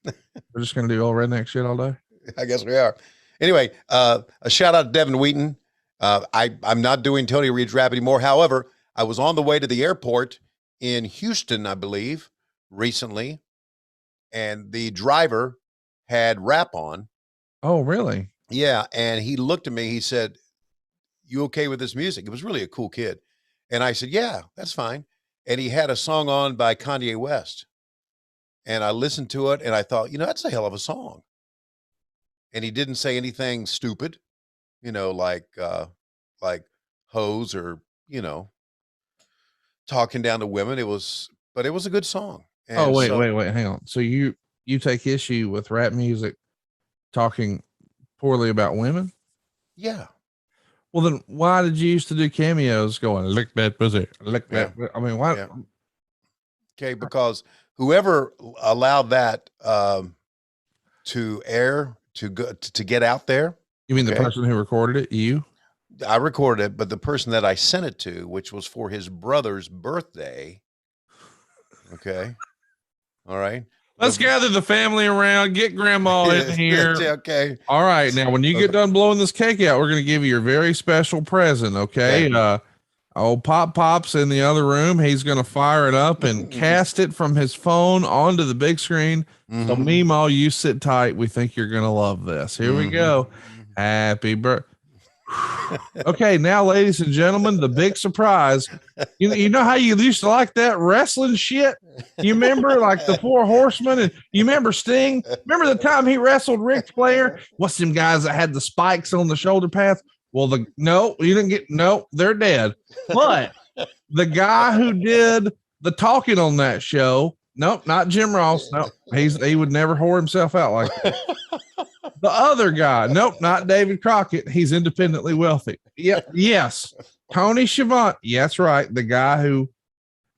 We're just going to do all redneck shit all day. I guess we are. Anyway, a shout out to Devin Wheaton. I'm not doing Tony Reed's rap anymore. However, I was on the way to the airport in Houston, I believe, recently, and the driver had rap on. Oh, really? Yeah. And he looked at me, he said, "You okay with this music?" It was really a cool kid. And I said, "Yeah, that's fine." And he had a song on by Kanye West. And I listened to it and I thought, you know, that's a hell of a song. And he didn't say anything stupid, you know, like hoes or, you know, talking down to women. But it was a good song. And wait, hang on. So you take issue with rap music talking poorly about women? Yeah. Well, then why did you used to do cameos going, "Lick that pussy, lick that"? I mean, why? Yeah. Okay. Because whoever allowed that to air, to get out there. You mean the person who recorded it? You? I recorded it, but the person that I sent it to, which was for his brother's birthday. Okay. All right. Let's gather the family around, get grandma in here. Okay. All right. Now, when you get done blowing this cake out, we're going to give you your very special present. Okay. Old Pop's in the other room. He's going to fire it up and cast it from his phone onto the big screen. So Meemaw, you sit tight. We think you're going to love this. Here we go. Happy birthday. Okay, now, ladies and gentlemen, the big surprise. You know how you used to like that wrestling shit? You remember like the Four Horsemen, and you remember Sting? Remember the time he wrestled Ric Flair? What's them guys that had the spikes on the shoulder pads? Well, they're dead. But the guy who did the talking on that show, nope, not Jim Ross. No, he would never whore himself out like that. The other guy. Nope, not David Crockett. He's independently wealthy. Yep. Yes. Tony Schiavone. Yeah, that's right. The guy who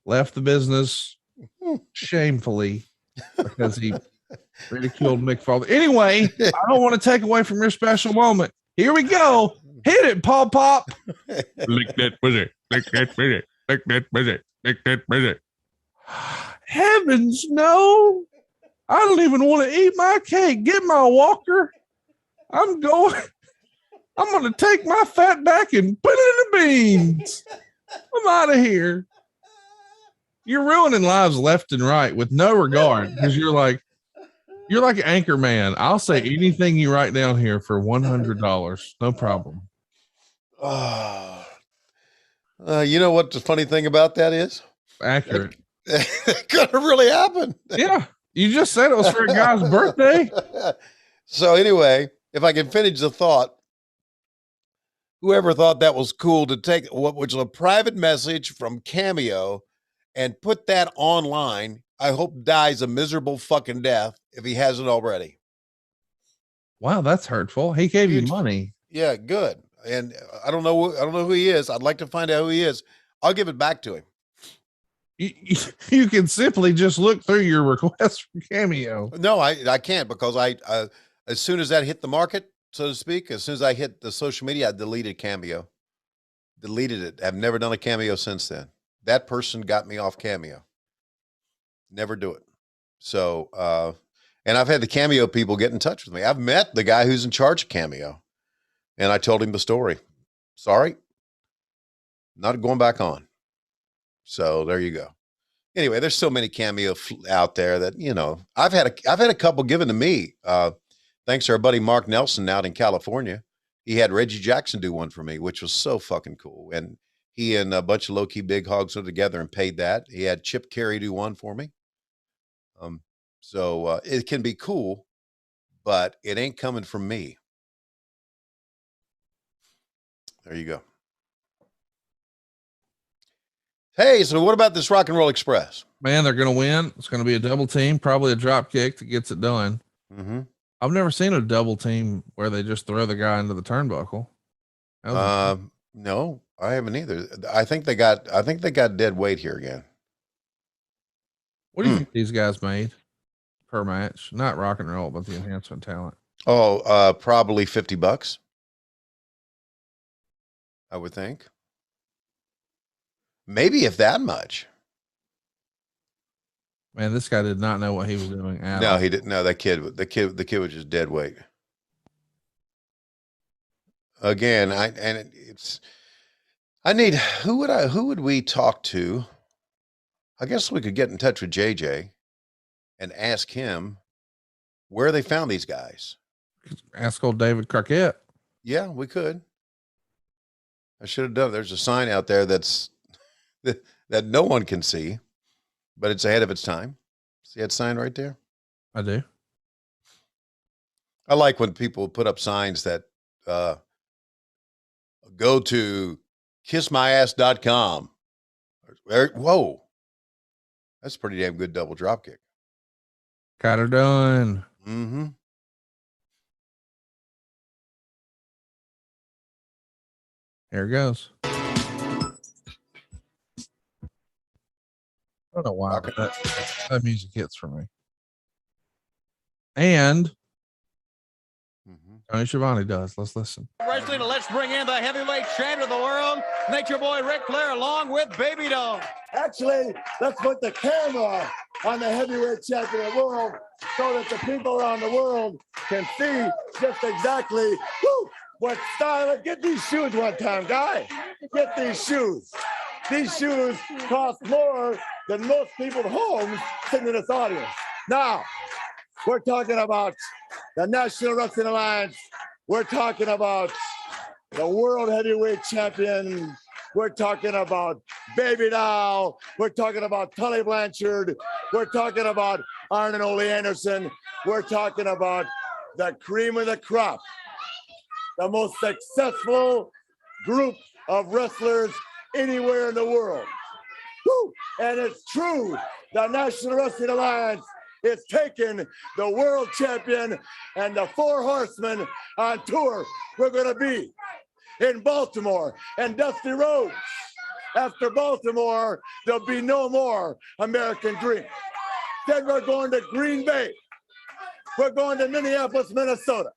left the business shamefully because he ridiculed Mick Foley. Anyway, I don't want to take away from your special moment. Here we go. Hit it, Paul Pop. Lick that wizard. Lick that wizard. Lick that wizard. Lick that wizard. Heavens, no. I don't even want to eat my cake. Get my walker. I'm going to take my fat back and put it in the beans. I'm out of here. You're ruining lives left and right with no regard because you're like Anchor Man. I'll say anything you write down here for $100. No problem. You know what the funny thing about that is? Accurate. It could have really happened. Yeah. You just said it was for a guy's birthday. So anyway, if I can finish the thought, whoever thought that was cool to take what was a private message from Cameo and put that online, I hope dies a miserable fucking death if he hasn't already. Wow, that's hurtful. He gave you money. Yeah, good. And I don't know who he is. I'd like to find out who he is. I'll give it back to him. You can simply just look through your request for Cameo. No, I can't because I as soon as that hit the market, so to speak, as soon as I hit the social media, I deleted Cameo. Deleted it. I've never done a Cameo since then. That person got me off Cameo. Never do it. So, and I've had the Cameo people get in touch with me. I've met the guy who's in charge of Cameo, and I told him the story. Sorry, not going back on. So there you go. Anyway, there's so many Cameo out there that, you know, I've had a couple given to me. Thanks to our buddy Mark Nelson out in California. He had Reggie Jackson do one for me, which was so fucking cool. And he and a bunch of low-key big hogs were together and paid that. He had Chip Carey do one for me. So it can be cool, but it ain't coming from me. There you go. Hey, so what about this Rock and Roll Express? Man, they're going to win. It's going to be a double team, probably a drop kick that gets it done. Mm-hmm. I've never seen a double team where they just throw the guy into the turnbuckle. No, I haven't either. I think they got dead weight here again. What do you think these guys made per match? Not Rock and Roll, but the enhancement talent. Oh, probably $50. I would think. Maybe if that much. Man, this guy did not know what he was doing. No, he didn't. No, the kid was just dead weight. Again, who would we talk to? I guess we could get in touch with JJ and ask him where they found these guys. Ask old David Crockett. Yeah, we could. I should have done it. There's a sign out there that no one can see, but it's ahead of its time. See that sign right there? I do. I like when people put up signs that go to kissmyass.com. Whoa. That's a pretty damn good double drop kick. Got her done. Mm-hmm. Here it goes. I don't know why that music hits for me. And Tony Schiavone does. Let's listen. Wrestling, let's bring in the heavyweight champion of the world, Nature Boy Ric Flair, along with Baby Dog. Actually, let's put the camera on the heavyweight champion of the world so that the people around the world can see just exactly what style. Get these shoes one time, guy. Get these shoes. These shoes cost more than most people's homes sitting in this audience. Now, we're talking about the National Wrestling Alliance. We're talking about the World Heavyweight Champion. We're talking about Baby Doll. We're talking about Tully Blanchard. We're talking about Arn and Ole Anderson. We're talking about the cream of the crop, the most successful group of wrestlers anywhere in the world. Woo! And it's true, the National Wrestling Alliance is taking the world champion and the four horsemen on tour. We're going to be in Baltimore and Dusty Rhodes. After Baltimore, there'll be no more American Dream. Then we're going to Green Bay. We're going to Minneapolis, Minnesota.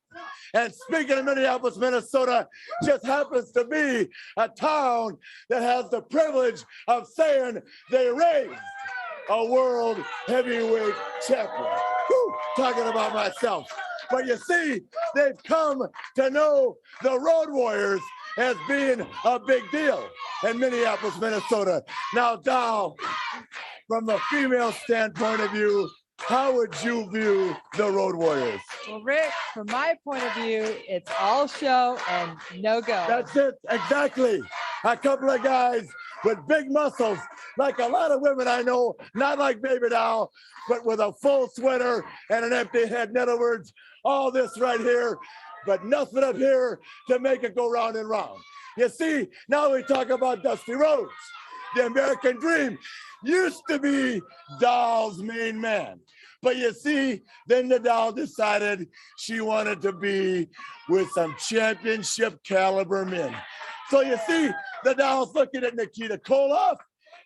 And speaking of Minneapolis, Minnesota, just happens to be a town that has the privilege of saying they raised a world heavyweight champion. Whew, talking about myself. But you see, they've come to know the Road Warriors as being a big deal in Minneapolis, Minnesota. Now, Dow, from the female standpoint of view, how would you view the Road Warriors? Well, Rick, from my point of view, it's all show and no go. That's it, exactly. A couple of guys with big muscles, like a lot of women I know, not like Baby Doll, but with a full sweater and an empty head. In other words, all this right here, but nothing up here to make it go round and round. You see, now we talk about Dusty Rhodes. The American Dream used to be Doll's main man. But you see, then the Doll decided she wanted to be with some championship caliber men. So you see, the Doll's looking at Nikita Koloff.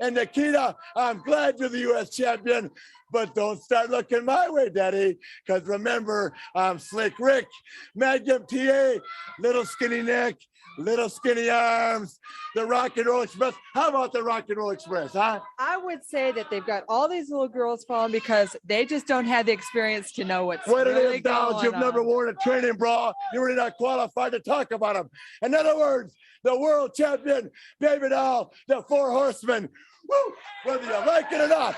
And Nikita, I'm glad you're the U.S. champion, but don't start looking my way, Daddy, because remember, I'm Slick Rick, Magnum TA, little skinny neck, little skinny arms, the Rock and Roll Express. How about the Rock and Roll Express, huh? I would say that they've got all these little girls following because they just don't have the experience to know what's what really it is, Dolls, you've never worn a training bra. You're really not qualified to talk about them. In other words, the world champion, Baby Doll, the four horsemen. Woo! Whether you like it or not,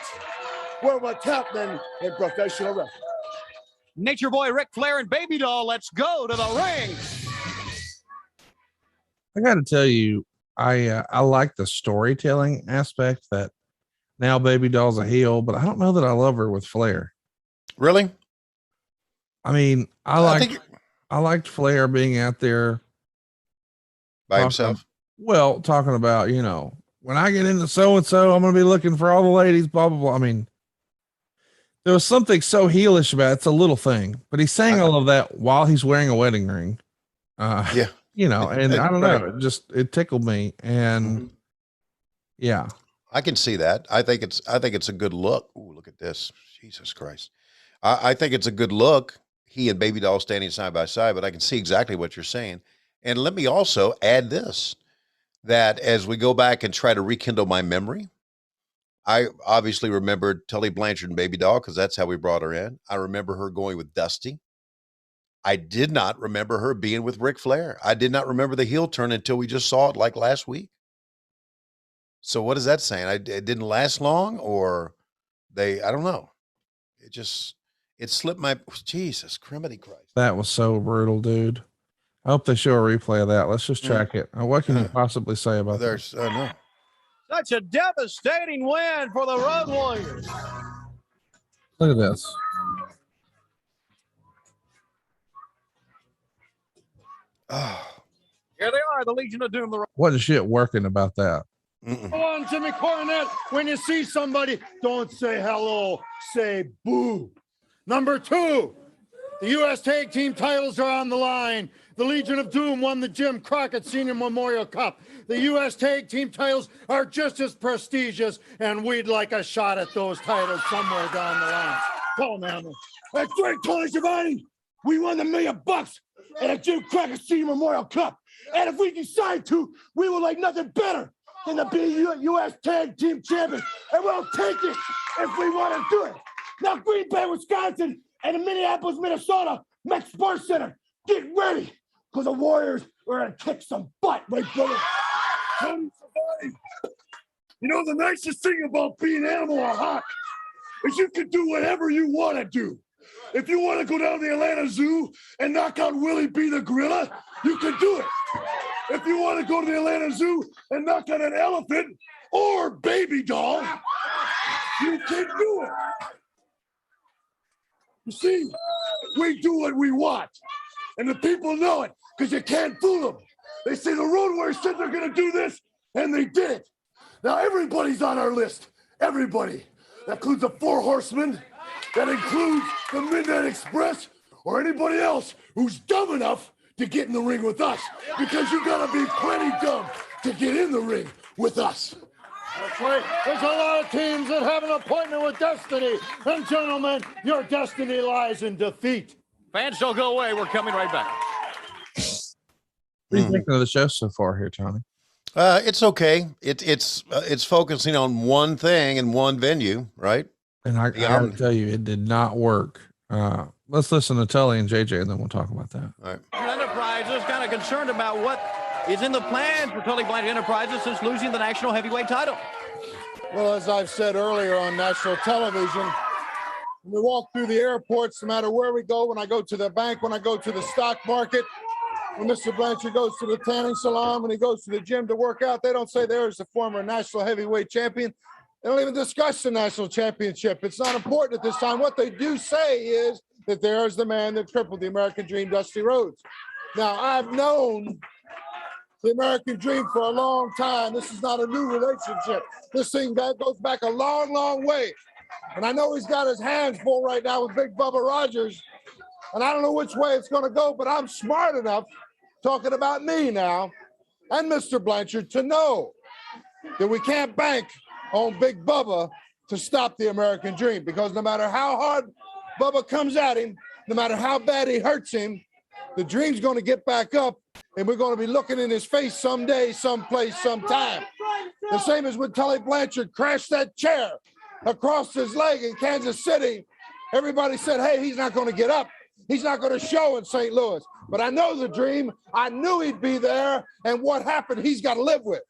we're what's happening in professional wrestling. Nature Boy Ric Flair and Baby Doll, let's go to the ring. I got to tell you, I like the storytelling aspect that now Baby Doll's a heel, but I don't know that I love her with Flair. Really? I mean, I liked Flair being out there by himself. Talking about, you know, when I get into so-and-so, I'm going to be looking for all the ladies, blah, blah, blah. I mean, there was something so heelish about it. It's a little thing, but he's saying all of that while he's wearing a wedding ring. Yeah. You know, and I don't know, it tickled me. And yeah, I can see that. I think it's a good look. Ooh, look at this. Jesus Christ. I think it's a good look. He and Baby Doll standing side by side, but I can see exactly what you're saying. And let me also add this, that as we go back and try to rekindle my memory, I obviously remembered Tully, Blanchard, and Baby Doll because that's how we brought her in. I remember her going with Dusty. I did not remember her being with Ric Flair. I did not remember the heel turn until we just saw it like last week. So what is that saying? It didn't last long, or I don't know. It slipped my, Jesus, criminy Christ. That was so brutal, dude. I hope they show a replay of that. Let's just track it. What can you possibly say about that? No. Such a devastating win for the Road Warriors. Look at this. Here they are, the Legion of Doom. What is shit working about that? Come on, Jimmy Cornette. When you see somebody, don't say hello, say boo. Number 2, the U.S. Tag Team titles are on the line. The Legion of Doom won the Jim Crockett Senior Memorial Cup. The U.S. Tag Team titles are just as prestigious, and we'd like a shot at those titles somewhere down the line. Come on, man. That's right, Tony Schiavone. We won $1 million at a Jim Crockett Senior Memorial Cup. And if we decide to, we would like nothing better than to be U.S. Tag Team champions. And we'll take it if we want to do it. Now, Green Bay, Wisconsin, and Minneapolis, Minnesota, Met Sports Center, get ready, because the Warriors are going to kick some butt, right, brother? You know, the nicest thing about being Animal or Hawk is you can do whatever you want to do. If you want to go down to the Atlanta Zoo and knock out Willie B. the gorilla, you can do it. If you want to go to the Atlanta Zoo and knock out an elephant or Baby Doll, you can do it. You see, we do what we want, and the people know it because you can't fool them. They say the Road Warriors said they're going to do this, and they did it. Now everybody's on our list. Everybody. That includes the 4 horsemen, That includes the Midnight Express or anybody else who's dumb enough to get in the ring with us. Because you gotta be plenty dumb to get in the ring with us. That's right. There's a lot of teams that have an appointment with destiny. And gentlemen, your destiny lies in defeat. Fans, don't go away. We're coming right back. What do you think of the show so far here, Tony? It's okay. It's focusing on one thing and one venue, right? And I gotta tell you, it did not work. Let's listen to Tully and JJ, and then we'll talk about that. All right. Enterprises kind of concerned about what is in the plans for Tully Blanchard Enterprises since losing the national heavyweight title. Well, as I've said earlier on national television, when we walk through the airports, no matter where we go, when I go to the bank, when I go to the stock market, when Mr. Blanchard goes to the tanning salon, when he goes to the gym to work out, they don't say there's the former national heavyweight champion. They don't even discuss the national championship. It's not important at this time. What they do say is that there's the man that crippled the American dream, Dusty Rhodes. Now, I've known the American dream for a long time. This is not a new relationship. This thing goes back a long, long way. And I know he's got his hands full right now with Big Bubba Rogers. And I don't know which way it's going to go, but I'm smart enough, talking about me now, and Mr. Blanchard, to know that we can't bank on Big Bubba to stop the American dream, because no matter how hard Bubba comes at him, no matter how bad he hurts him, the dream's going to get back up, and we're going to be looking in his face someday, someplace, sometime. The same as when Tully Blanchard crashed that chair across his leg in Kansas City. Everybody said, hey, he's not going to get up. He's not going to show in St. Louis. But I know the dream. I knew he'd be there, and what happened, he's got to live with.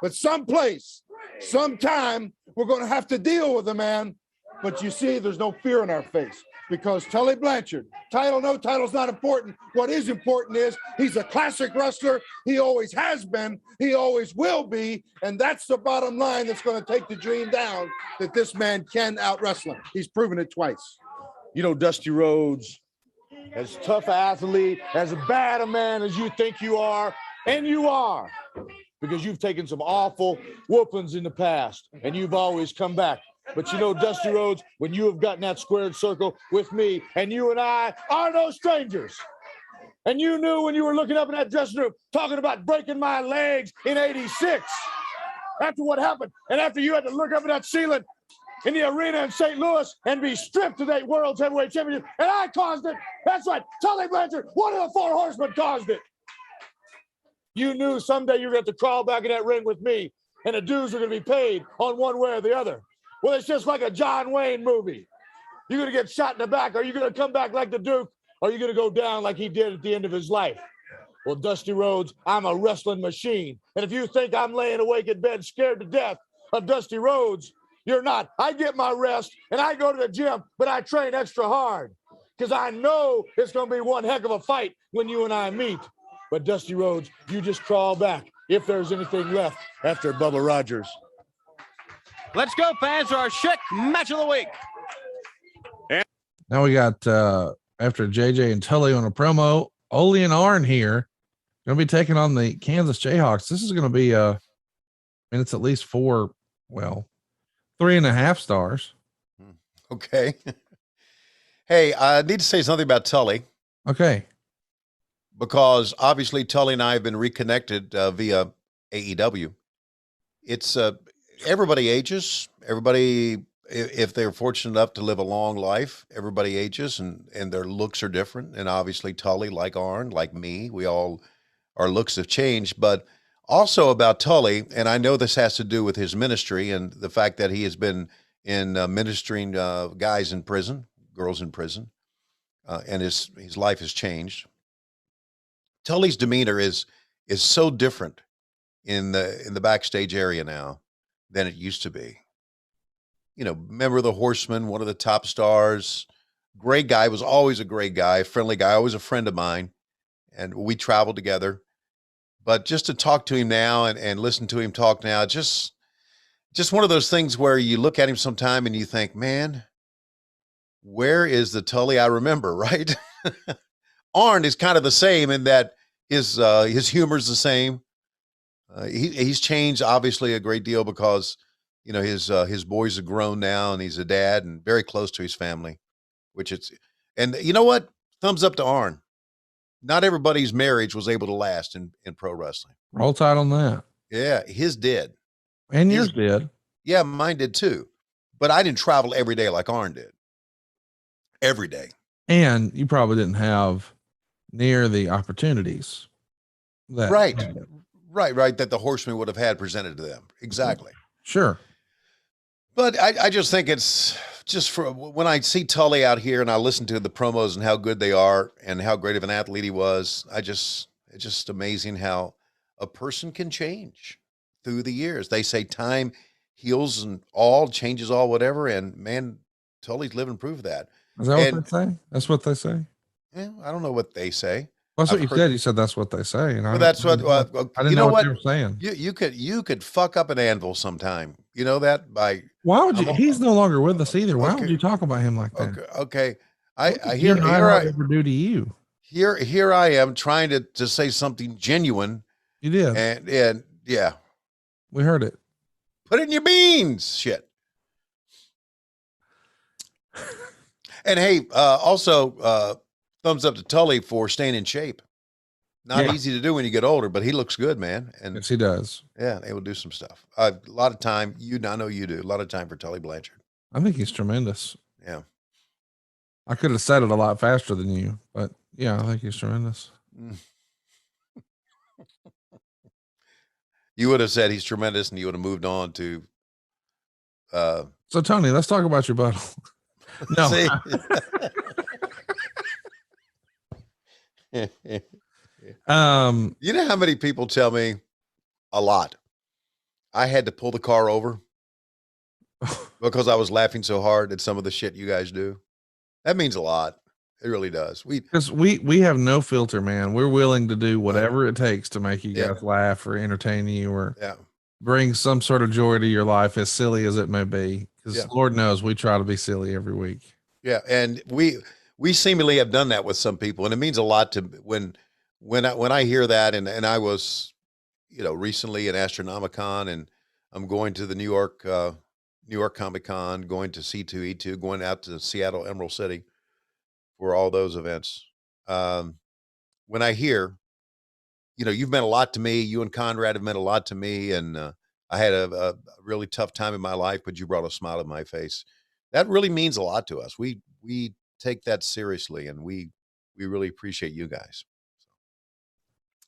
But someplace, sometime, we're going to have to deal with the man. But you see, there's no fear in our face, because Tully Blanchard, title, no title's not important. What is important is he's a classic wrestler. He always has been. He always will be. And that's the bottom line that's going to take the dream down, that this man can out-wrestle him. He's proven it twice. You know, Dusty Rhodes, as tough an athlete, as bad a man as you think you are, and you are, because you've taken some awful whoopings in the past, and you've always come back. But you know, Dusty Rhodes, when you have gotten that squared circle with me, and you and I are no strangers, and you knew when you were looking up in that dressing room, talking about breaking my legs in '86, after what happened, and after you had to look up at that ceiling in the arena in St. Louis and be stripped of that World Heavyweight Championship, and I caused it. That's right, Tully Blanchard, one of the four horsemen, caused it. You knew someday you were going to have to crawl back in that ring with me, and the dues were going to be paid on one way or the other. Well, it's just like a John Wayne movie. You're going to get shot in the back. Are you going to come back like the Duke? Or are you going to go down like he did at the end of his life? Well, Dusty Rhodes, I'm a wrestling machine. And if you think I'm laying awake in bed scared to death of Dusty Rhodes, you're not. I get my rest, and I go to the gym, but I train extra hard, because I know it's going to be one heck of a fight when you and I meet. But Dusty Rhodes, you just crawl back if there's anything left after Bubba Rogers. Let's go, fans, to our Schick match of the week. Now we got, after JJ and Tully on a promo, Ole and Arn here, going to be taking on the Kansas Jayhawks. This is going to be, it's at least 3.5 stars. Okay. Hey, I need to say something about Tully. Okay. Because obviously Tully and I have been reconnected via AEW. It's everybody ages. Everybody, if they're fortunate enough to live a long life, everybody ages, and their looks are different. And obviously Tully, like Arn, like me, our looks have changed. But also about Tully, and I know this has to do with his ministry and the fact that he has been in ministering guys in prison, girls in prison, and his life has changed. Tully's demeanor is so different in the backstage area now than it used to be. You know, member of the Horsemen, one of the top stars, great guy, was always a great guy, friendly guy, always a friend of mine, and we traveled together. But just to talk to him now and listen to him talk now, just one of those things where you look at him sometime and you think, man, where is the Tully I remember, right? Arn is kind of the same in that his humor is the same. He's changed obviously a great deal because you know, his boys are grown now and he's a dad and very close to his family, and you know what? Thumbs up to Arn. Not everybody's marriage was able to last in pro wrestling. Roll Tide on that. Yeah, his did. And yours did. Yeah, mine did too. But I didn't travel every day like Arn did. Every day. And you probably didn't have near the opportunities. Right. That the Horsemen would have had presented to them. Exactly. Sure. But I just think it's just for when I see Tully out here and I listen to the promos and how good they are and how great of an athlete he was, it's just amazing how a person can change through the years. They say time heals and all, changes all, whatever. And man, Tully's living proof of that. Is that what they say? That's what they say? Yeah, I don't know what they say. Well, that's what you said. You said that's what they say. And well, that's what I didn't know what they were saying. You could fuck up an anvil sometime. You know that by why would you? He's no longer with us either. Why would you talk about him like that? Okay. I hear I ever do to you. Here I am trying to say something genuine. You did, and yeah, we heard it. Put it in your beans, shit. And hey, also thumbs up to Tully for staying in shape. Not easy to do when you get older, but he looks good, man. And yes, he does. Yeah, they will do some stuff. A lot of time. I know you do. A lot of time for Tully Blanchard. I think he's tremendous. Yeah. I could have said it a lot faster than you, but yeah, I think he's tremendous. You would have said he's tremendous, and you would have moved on to. So Tony, let's talk about your butthole. No. See? You know how many people tell me? A lot. I had to pull the car over because I was laughing so hard at some of the shit you guys do. That means a lot. It really does. Because we have no filter, man. We're willing to do whatever it takes to make you guys laugh or entertain you or bring some sort of joy to your life, as silly as it may be. Because Lord knows we try to be silly every week. Yeah, and we seemingly have done that with some people, and it means a lot to when I hear that. And I was, recently at Astronomicon, and I'm going to the New York Comic Con, going to C2E2, going out to Seattle, Emerald City for all those events. When I hear, you've meant a lot to me, you and Conrad have meant a lot to me, and I had a really tough time in my life, but you brought a smile to my face. That really means a lot to us. We take that seriously, and we really appreciate you guys.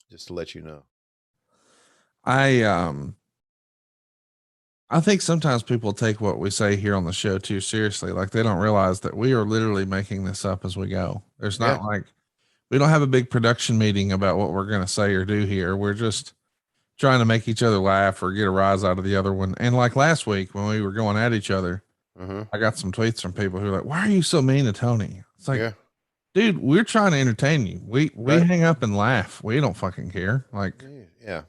Just to let you know. I think sometimes people take what we say here on the show too seriously. Like they don't realize that we are literally making this up as we go. There's not like, we don't have a big production meeting about what we're going to say or do here. We're just trying to make each other laugh or get a rise out of the other one. And like last week when we were going at each other, I got some tweets from people who are like, why are you so mean to Tony? It's like, dude, we're trying to entertain you. We hang up and laugh. We don't fucking care. Like, yeah.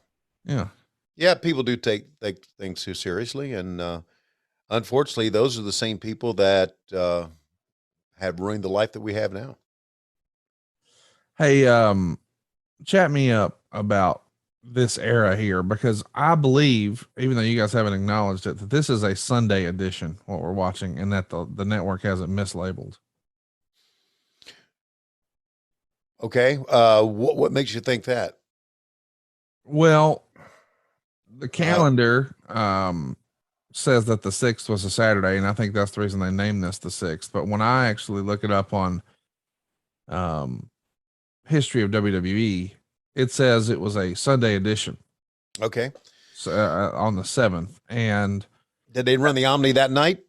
People do take things too seriously. And, unfortunately, those are the same people that, have ruined the life that we have now. Hey, chat me up about this era here, because I believe, even though you guys haven't acknowledged it, that this is a Sunday edition, what we're watching, and that the network has it mislabeled. Okay. What makes you think that? Well, the calendar, says that the 6th was a Saturday, and I think that's the reason they named this the 6th. But when I actually look it up on, history of WWE, it says it was a Sunday edition. Okay. So, on the 7th. And did they run the Omni that night?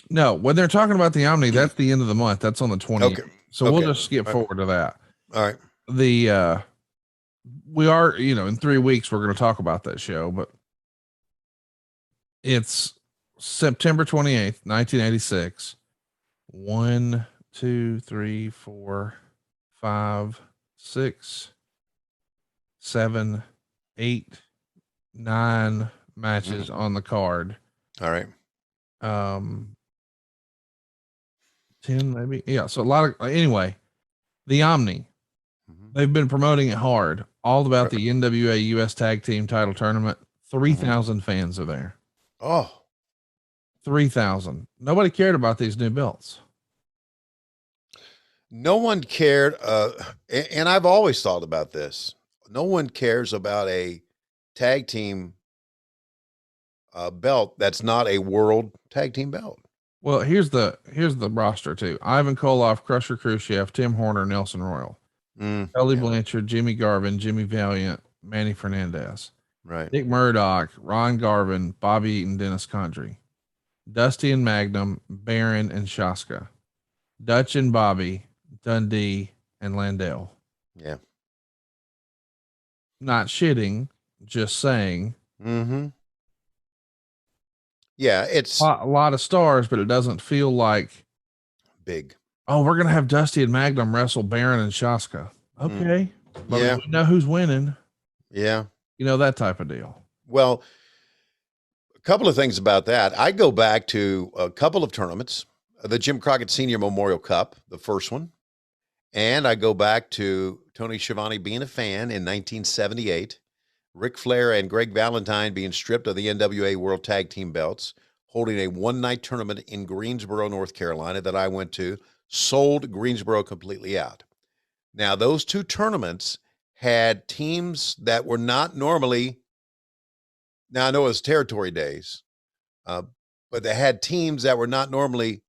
No, when they're talking about the Omni, that's the end of the month. That's on the 20th. Okay. So we'll just skip forward to that. All right. We are, in 3 weeks, we're going to talk about that show, but it's September 28th, 1986. 1, 2, 3, 4, 5, 6, 7, 8, 9 matches on the card. All right. 10 maybe. Yeah. So a lot of, anyway, the Omni, they've been promoting it hard, all about the NWA US Tag Team Title Tournament. 3,000 fans are there. Oh, 3,000. Nobody cared about these new belts. No one cared. And I've always thought about this. No one cares about a tag team belt that's not a world tag team belt. Well, here's the roster too. Ivan Koloff, Crusher Khrushchev, Tim Horner, Nelson Royal, Tully Blanchard, Jimmy Garvin, Jimmy Valiant, Manny Fernandez, right? Dick Murdoch, Ron Garvin, Bobby Eaton, Dennis Condrey, Dusty and Magnum, Baron and Shaska, Dutch and Bobby, Dundee and Landel. Yeah. Not shitting, just saying. Mm-hmm. Yeah, it's a lot of stars, but it doesn't feel like big. Oh, we're gonna have Dusty and Magnum wrestle Baron and Shaska. Okay, but yeah, we know who's winning. Yeah, you know, that type of deal. Well, a couple of things about that. I go back to a couple of tournaments, the Jim Crockett Senior Memorial Cup, the first one, and I go back to Tony Schiavone being a fan in 1978. Ric Flair and Greg Valentine being stripped of the NWA World Tag Team belts, holding a one-night tournament in Greensboro, North Carolina that I went to, sold Greensboro completely out. Now, those two tournaments had teams that were not normally, now I know it was territory days, but they had teams that were not normally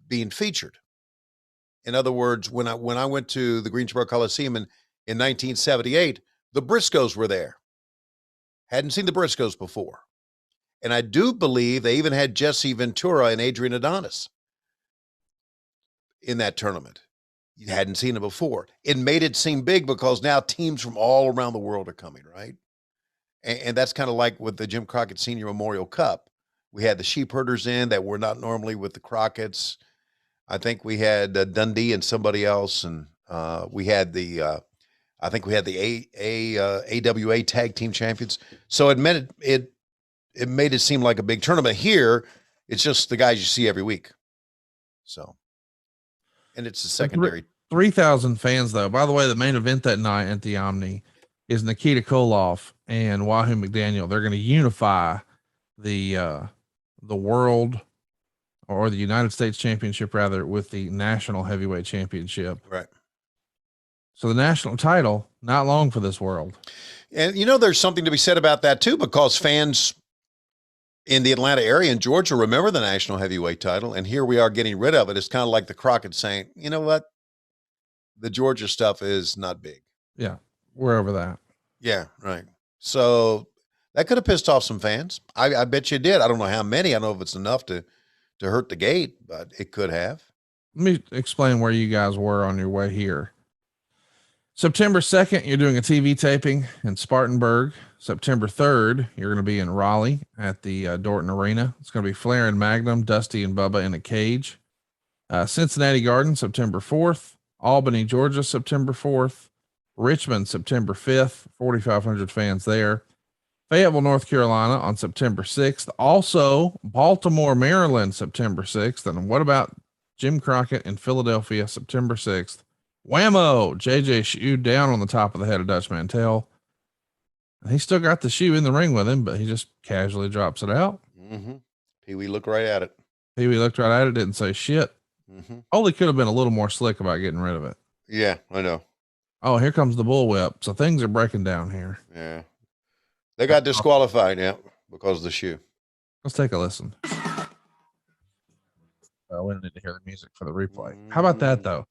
being featured. In other words, when I went to the Greensboro Coliseum in 1978, the Briscoes were there. Hadn't seen the Briscoes before. And I do believe they even had Jesse Ventura and Adrian Adonis in that tournament. You hadn't seen them before. It made it seem big because now teams from all around the world are coming, right? And that's kind of like with the Jim Crockett Senior Memorial Cup. We had the Sheep Herders in that were not normally with the Crockett's. I think we had Dundee and somebody else, and we had the I think we had the AWA Tag Team Champions. So it made it seem like a big tournament. Here, it's just the guys you see every week. So, and it's a secondary. 3,000 fans, though. By the way, the main event that night at the Omni is Nikita Koloff and Wahoo McDaniel. They're going to unify the world, or the United States Championship, rather, with the National Heavyweight Championship. Right. So the national title, not long for this world. And, you know, there's something to be said about that, too, because fans in the Atlanta area and Georgia remember the national heavyweight title, and here we are getting rid of it. It's kind of like the Crockett saying, you know what? The Georgia stuff is not big. Yeah, we're over that. Yeah, right. So that could have pissed off some fans. I bet you it did. I don't know how many. I don't know if it's enough to hurt the gate, but it could have. Let me explain where you guys were on your way here. September 2nd, you're doing a TV taping in Spartanburg. September 3rd, you're going to be in Raleigh at the Dorton Arena. It's going to be Flair and Magnum, Dusty and Bubba in a cage. Cincinnati Garden, September 4th. Albany, Georgia, September 4th. Richmond, September 5th. 4,500 fans there. Fayetteville, North Carolina on September 6th. Also, Baltimore, Maryland, September 6th. And what about Jim Crockett in Philadelphia, September 6th? Whammo! JJ shoe down on the top of the head of Dutch Mantel. He still got the shoe in the ring with him, but he just casually drops it out. Mm-hmm. Pee-wee looked right at it. Pee-wee looked right at it, didn't say shit. Mm-hmm. Ole could have been a little more slick about getting rid of it. Yeah, I know. Oh, here comes the bullwhip. So things are breaking down here. Yeah. They got disqualified now because of the shoe. Let's take a listen. We need to hear the music for the replay. How about that, though?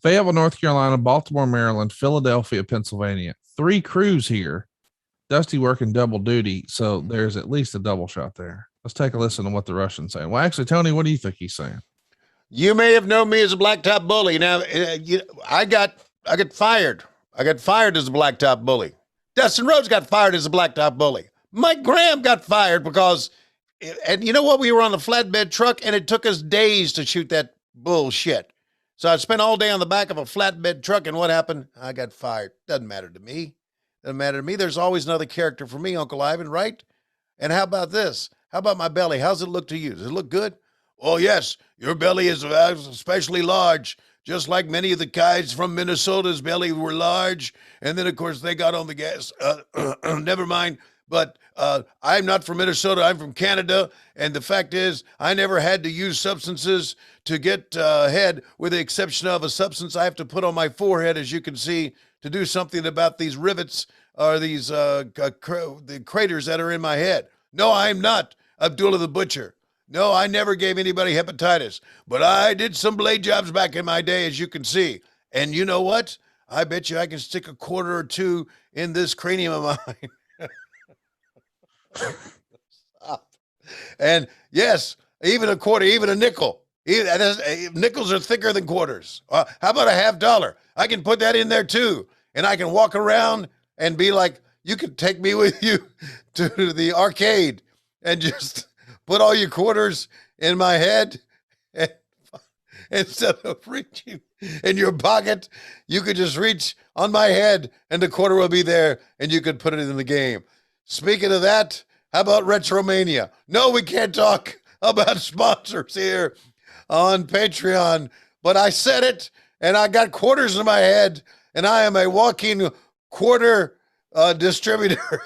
Fayetteville, North Carolina, Baltimore, Maryland, Philadelphia, Pennsylvania. 3 crews here. Dusty working double duty, so there's at least a double shot there. Let's take a listen to what the Russian's saying. Well, actually, Tony, what do you think he's saying? You may have known me as a blacktop bully. Now, I got fired. I got fired as a blacktop bully. Dustin Rhodes got fired as a blacktop bully. Mike Graham got fired because, and you know what? We were on a flatbed truck, and it took us days to shoot that bullshit. So I spent all day on the back of a flatbed truck, and what happened? I got fired. Doesn't matter to me. Doesn't matter to me. There's always another character for me, Uncle Ivan, right? And how about this? How about my belly? How's it look to you? Does it look good? Oh, yes. Your belly is especially large, just like many of the guys from Minnesota's belly were large. And then, of course, they got on the gas. Never mind. But I'm not from Minnesota. I'm from Canada. And the fact is, I never had to use substances to get ahead, with the exception of a substance I have to put on my forehead, as you can see, to do something about these rivets or these the craters that are in my head. No, I'm not Abdullah the Butcher. No, I never gave anybody hepatitis. But I did some blade jobs back in my day, as you can see. And you know what? I bet you I can stick a quarter or two in this cranium of mine. Stop. And yes, even a quarter, even a nickel. Nickels are thicker than quarters. How about a $50? I can put that in there too. And I can walk around and be like, you could take me with you to the arcade and just put all your quarters in my head. And instead of reaching in your pocket, you could just reach on my head and the quarter will be there and you could put it in the game. Speaking of that, how about Retromania? No, we can't talk about sponsors here on Patreon, but I said it, and I got quarters in my head, and I am a walking quarter distributor.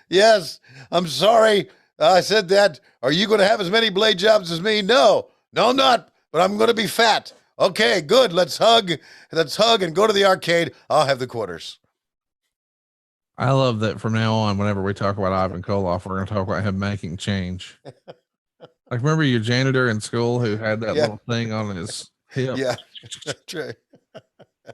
Yes, I'm sorry I said that. Are you going to have as many blade jobs as me? No, I'm not, but I'm going to be fat. Okay, good. Let's hug and go to the arcade. I'll have the quarters. I love that from now on, whenever we talk about Ivan Koloff, we're going to talk about him making change. Like, remember your janitor in school who had that little thing on his hip? Yeah, that's right.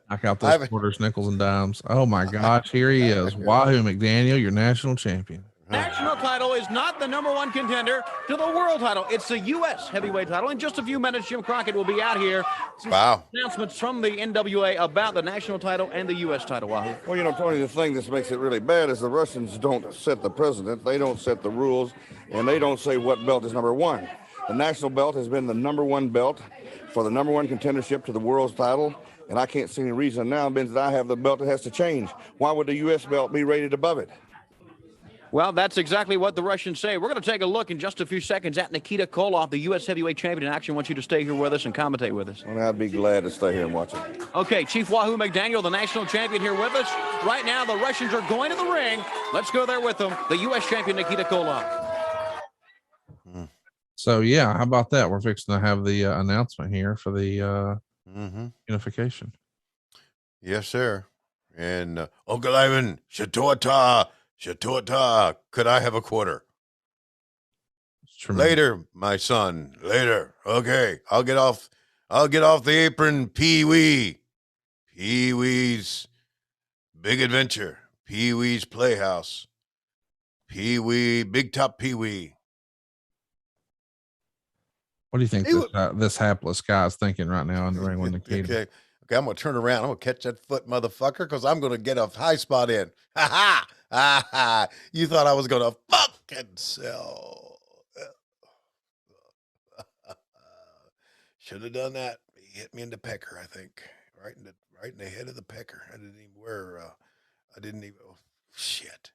Knock out those quarters, nickels, and dimes. Oh my gosh, here he is. Wahoo McDaniel, your national champion. National title is not the #1 contender to the world title. It's the U.S. heavyweight title. In just a few minutes, Jim Crockett will be out here. Wow. Announcements from the NWA about the national title and the U.S. title, Wahoo. Well, you know, Tony, the thing that makes it really bad is the Russians don't set the precedent. They don't set the rules, and they don't say what belt is #1. The national belt has been the #1 belt for the #1 contendership to the world's title, and I can't see any reason now, Ben, that I have the belt that has to change. Why would the U.S. belt be rated above it? Well, that's exactly what the Russians say. We're going to take a look in just a few seconds at Nikita Koloff, the U.S. heavyweight champion in action. I want you to stay here with us and commentate with us. Well, I'd be glad to stay here and watch it. Okay, Chief Wahoo McDaniel, the national champion, here with us. Right now, the Russians are going to the ring. Let's go there with them. The U.S. champion, Nikita Koloff. So, yeah, how about that? We're fixing to have the announcement here for the unification. Yes, sir. And Uncle Ivan, Shatota, could I have a quarter? Later, my son. Later. Okay, I'll get off the apron. Pee-wee. Pee-wee's Big Adventure. Pee-wee's Playhouse. Pee-wee, Big Top Pee-wee. What do you think this hapless guy is thinking right now in the ring with Nikita? Okay, I'm going to turn around. I'm going to catch that foot, motherfucker, because I'm going to get a high spot in. Ha-ha! Ha-ha! You thought I was going to fucking sell. Should have done that. He hit me in the pecker, I think. Right in the head of the pecker. I didn't even oh, shit.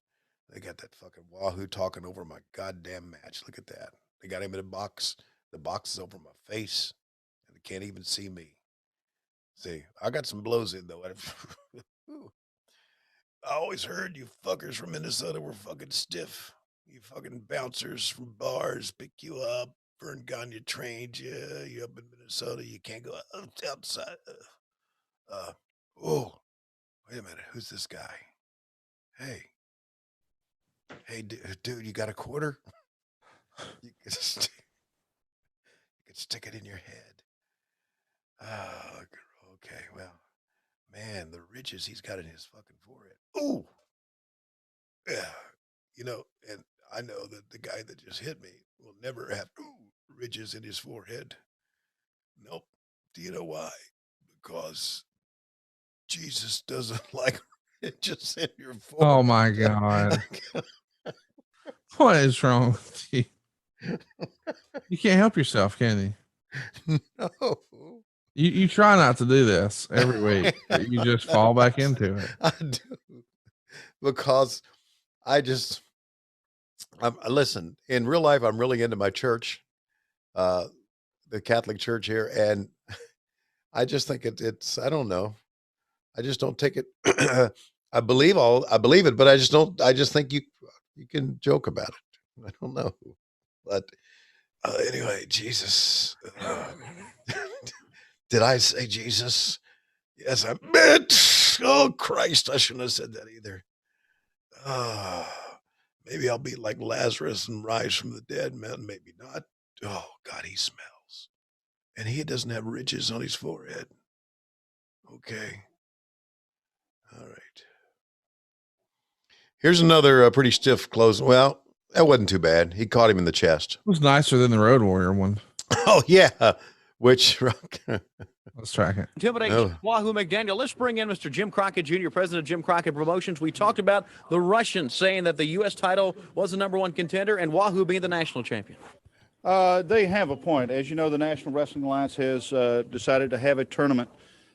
They got that fucking Wahoo talking over my goddamn match. Look at that. They got him in a box. The box is over my face, and they can't even see me. See, I got some blows in, though. I always heard you fuckers from Minnesota were fucking stiff. You fucking bouncers from bars pick you up. Vern Gagne trained you. You up in Minnesota. You can't go outside. Oh, wait a minute. Who's this guy? Hey, dude, you got a quarter? You can stick it in your head. Oh, okay, well, man, the ridges he's got in his fucking forehead. Ooh, yeah, you know, and I know that the guy that just hit me will never have ridges in his forehead. Nope. Do you know why? Because Jesus doesn't like ridges in your forehead. Oh my God. What is wrong with you? You can't help yourself, can you? No. You try not to do this every week. But you just fall back into it. I do. Because listen, in real life, I'm really into my church, the Catholic Church here. And I just think it's, I don't know. I just don't take it. I believe it, but I just think you can joke about it. I don't know. But anyway, Jesus. Did I say Jesus? Yes, I meant. Oh, Christ, I shouldn't have said that either. Maybe I'll be like Lazarus and rise from the dead, man. Maybe not. Oh, God, he smells. And he doesn't have ridges on his forehead. Okay. All right. Here's another pretty stiff close. Well, that wasn't too bad. He caught him in the chest. It was nicer than the Road Warrior one. Oh, yeah. Which let's track it. Intimidating Wahoo McDaniel. Let's bring in Mr. Jim Crockett Jr., president of Jim Crockett Promotions. We talked about the Russians saying that the U.S. title was the #1 contender and Wahoo being the national champion. They have a point. As you know, the National Wrestling Alliance has decided to have a tournament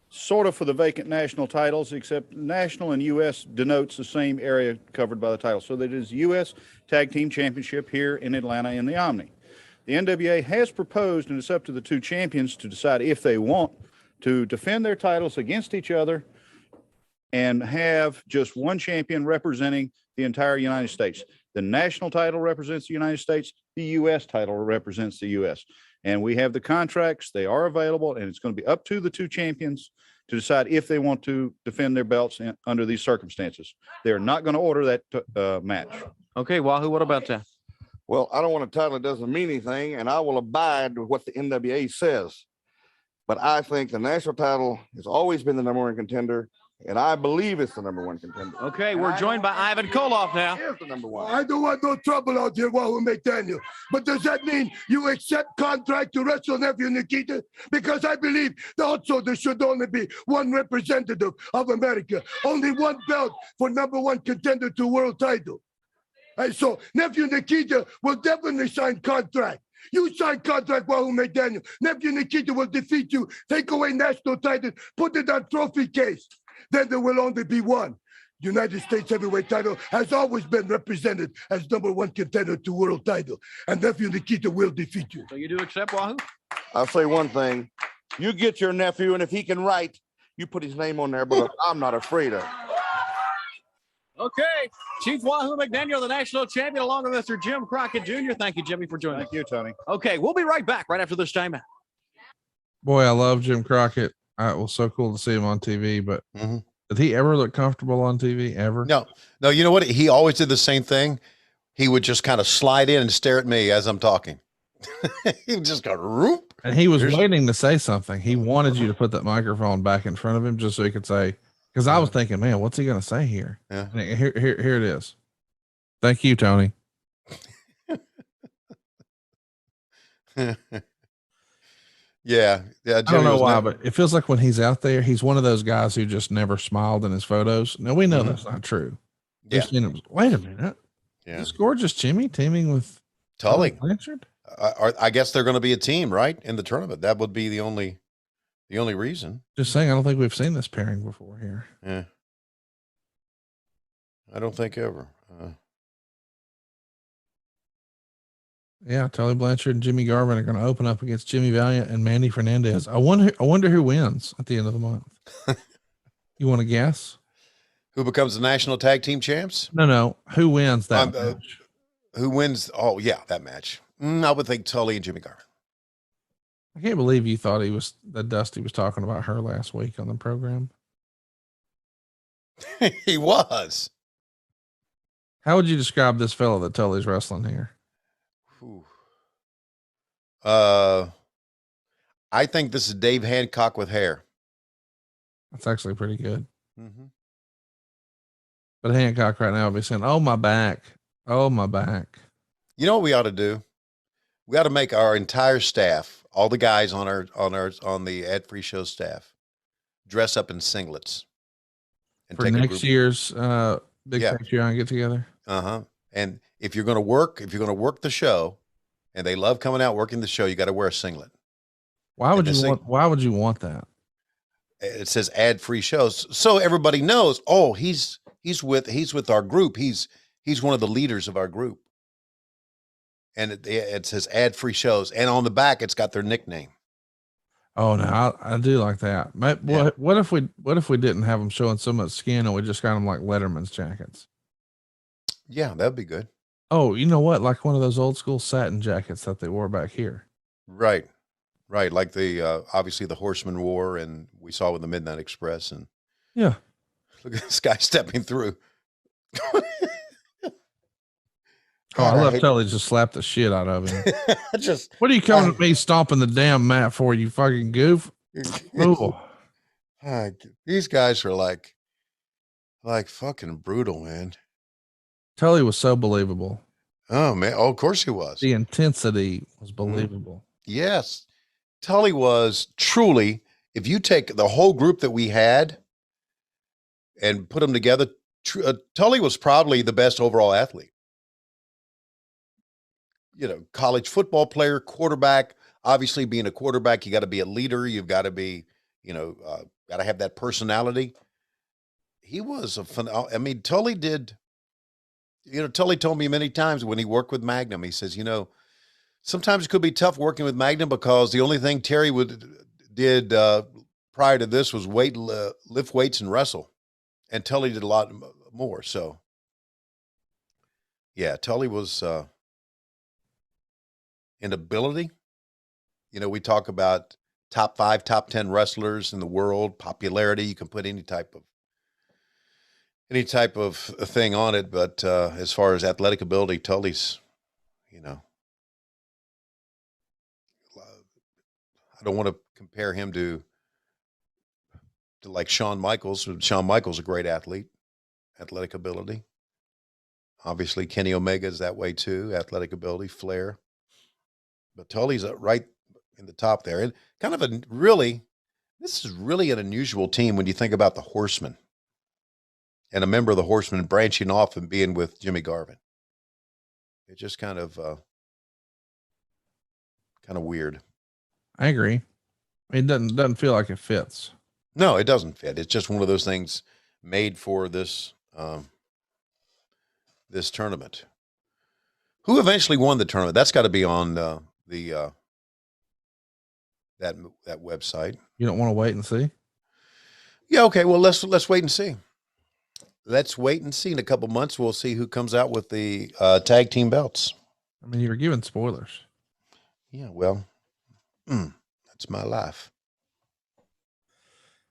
sort of for the vacant national titles, except national and U.S. denotes the same area covered by the title. So that is U.S. Tag Team Championship here in Atlanta in the Omni. The NWA has proposed, and it's up to the two champions to decide if they want to defend their titles against each other and have just one champion representing the entire United States. The national title represents the United States. The U.S. title represents the U.S. And we have the contracts. They are available, and it's going to be up to the two champions to decide if they want to defend their belts under these circumstances. They're not going to order that match. Okay, Wahoo, what about that? Well, I don't want a title that doesn't mean anything, and I will abide with what the NWA says. But I think the national title has always been the #1 contender, and I believe it's the #1 contender. Okay, we're joined by Ivan Koloff now. Is the #1. I don't want no trouble out here, Wahoo McDaniel. But does that mean you accept contract to wrestle nephew Nikita? Because I believe that also there should only be one representative of America, only one belt for #1 contender to world title. And so nephew Nikita will definitely sign contract. You sign contract, Wahoo McDaniel. Nephew Nikita will defeat you, take away national title, put it on trophy case. Then there will only be one. United States heavyweight title has always been represented as #1 contender to world title. And nephew Nikita will defeat you. So you do accept Wahoo? I'll say one thing. You get your nephew, and if he can write, you put his name on there, but I'm not afraid of it. Okay, Chief Wahoo McDaniel, the national champion, along with Mr. Jim Crockett Jr. Thank you, Jimmy, for joining us. Thank you, Tony. Okay, we'll be right back right after this timeout. Boy, I love Jim Crockett. It was so cool to see him on TV, but did he ever look comfortable on TV ever? No. You know what? He always did the same thing. He would just kind of slide in and stare at me as I'm talking. He would just go, roop. And he was waiting to say something. He wanted you to put that microphone back in front of him just so he could say, because I was thinking, man, what's he going to say here? Yeah. And here it is. Thank you, Tony. Yeah. I don't know why, but it feels like when he's out there, he's one of those guys who just never smiled in his photos. Now we know that's not true. Yeah. Wait a minute. Yeah. This gorgeous Jimmy teaming with Tully. Blanchard. I guess they're going to be a team, right? In the tournament. That would be the only reason. Just saying, I don't think we've seen this pairing before here. Yeah. I don't think ever. Yeah, Tully Blanchard and Jimmy Garvin are going to open up against Jimmy Valiant and Mandy Fernandez. I wonder who wins at the end of the month. You want to guess? Who becomes the national tag team champs? No. Who wins that match? Who wins? Oh, yeah, that match. I would think Tully and Jimmy Garvin. I can't believe you thought that Dusty was talking about her last week on the program. He was. How would you describe this fellow that Tully's wrestling here? I think this is Dave Hancock with hair. That's actually pretty good. But Hancock right now will be saying, "Oh, my back. Oh, my back." You know what we ought to do? We ought to make our entire staff, all the guys on the Ad Free Show staff, dress up in singlets. And for next year's big Patreon get together. And if you're going to work the show, and they love coming out working the show, you got to wear a singlet. Why would you want that? It says Ad Free Shows, so everybody knows. Oh, he's with our group. He's one of the leaders of our group. And it says Ad Free Shows, and on the back it's got their nickname. Oh no, I do like that. What if we didn't have them showing so much skin and we just got them like Letterman's jackets? Yeah, that'd be good. Oh, you know what? Like one of those old school satin jackets that they wore back here. Right. Like the obviously the Horseman wore, and we saw with the Midnight Express, and yeah, look at this guy stepping through. I love Tully just slapped the shit out of him. What are you coming at me stomping the damn mat for, you fucking goof? Oh. These guys are like fucking brutal, man. Tully was so believable. Oh man, of course he was. The intensity was believable. Yes. Tully was truly, if you take the whole group that we had and put them together, Tully was probably the best overall athlete. College football player, quarterback. Obviously, being a quarterback, you got to be a leader. You've got to be, got to have that personality. He was Tully did. Tully told me many times when he worked with Magnum, he says, sometimes it could be tough working with Magnum because the only thing Terry did prior to this was lift weights and wrestle, and Tully did a lot more. So, yeah, Tully was in ability. We talk about top 5, top 10 wrestlers in the world, popularity. You can put any type of thing on it, but as far as athletic ability, Tully's, I don't want to compare him to like Shawn Michaels. Shawn Michaels is a great athlete, athletic ability. Obviously, Kenny Omega is that way too, athletic ability, flair. But Tully's right in the top there. And kind of this is really an unusual team when you think about the Horsemen and a member of the Horsemen branching off and being with Jimmy Garvin. It's just kind of weird. I agree. It doesn't feel like it fits. No, it doesn't fit. It's just one of those things made for this this tournament. Who eventually won the tournament? That's got to be on that website. You don't want to wait and see? Yeah, okay. Well, let's wait and see. Let's wait and see. In a couple months, we'll see who comes out with the tag team belts. I mean, you were giving spoilers. Yeah, well, that's my life.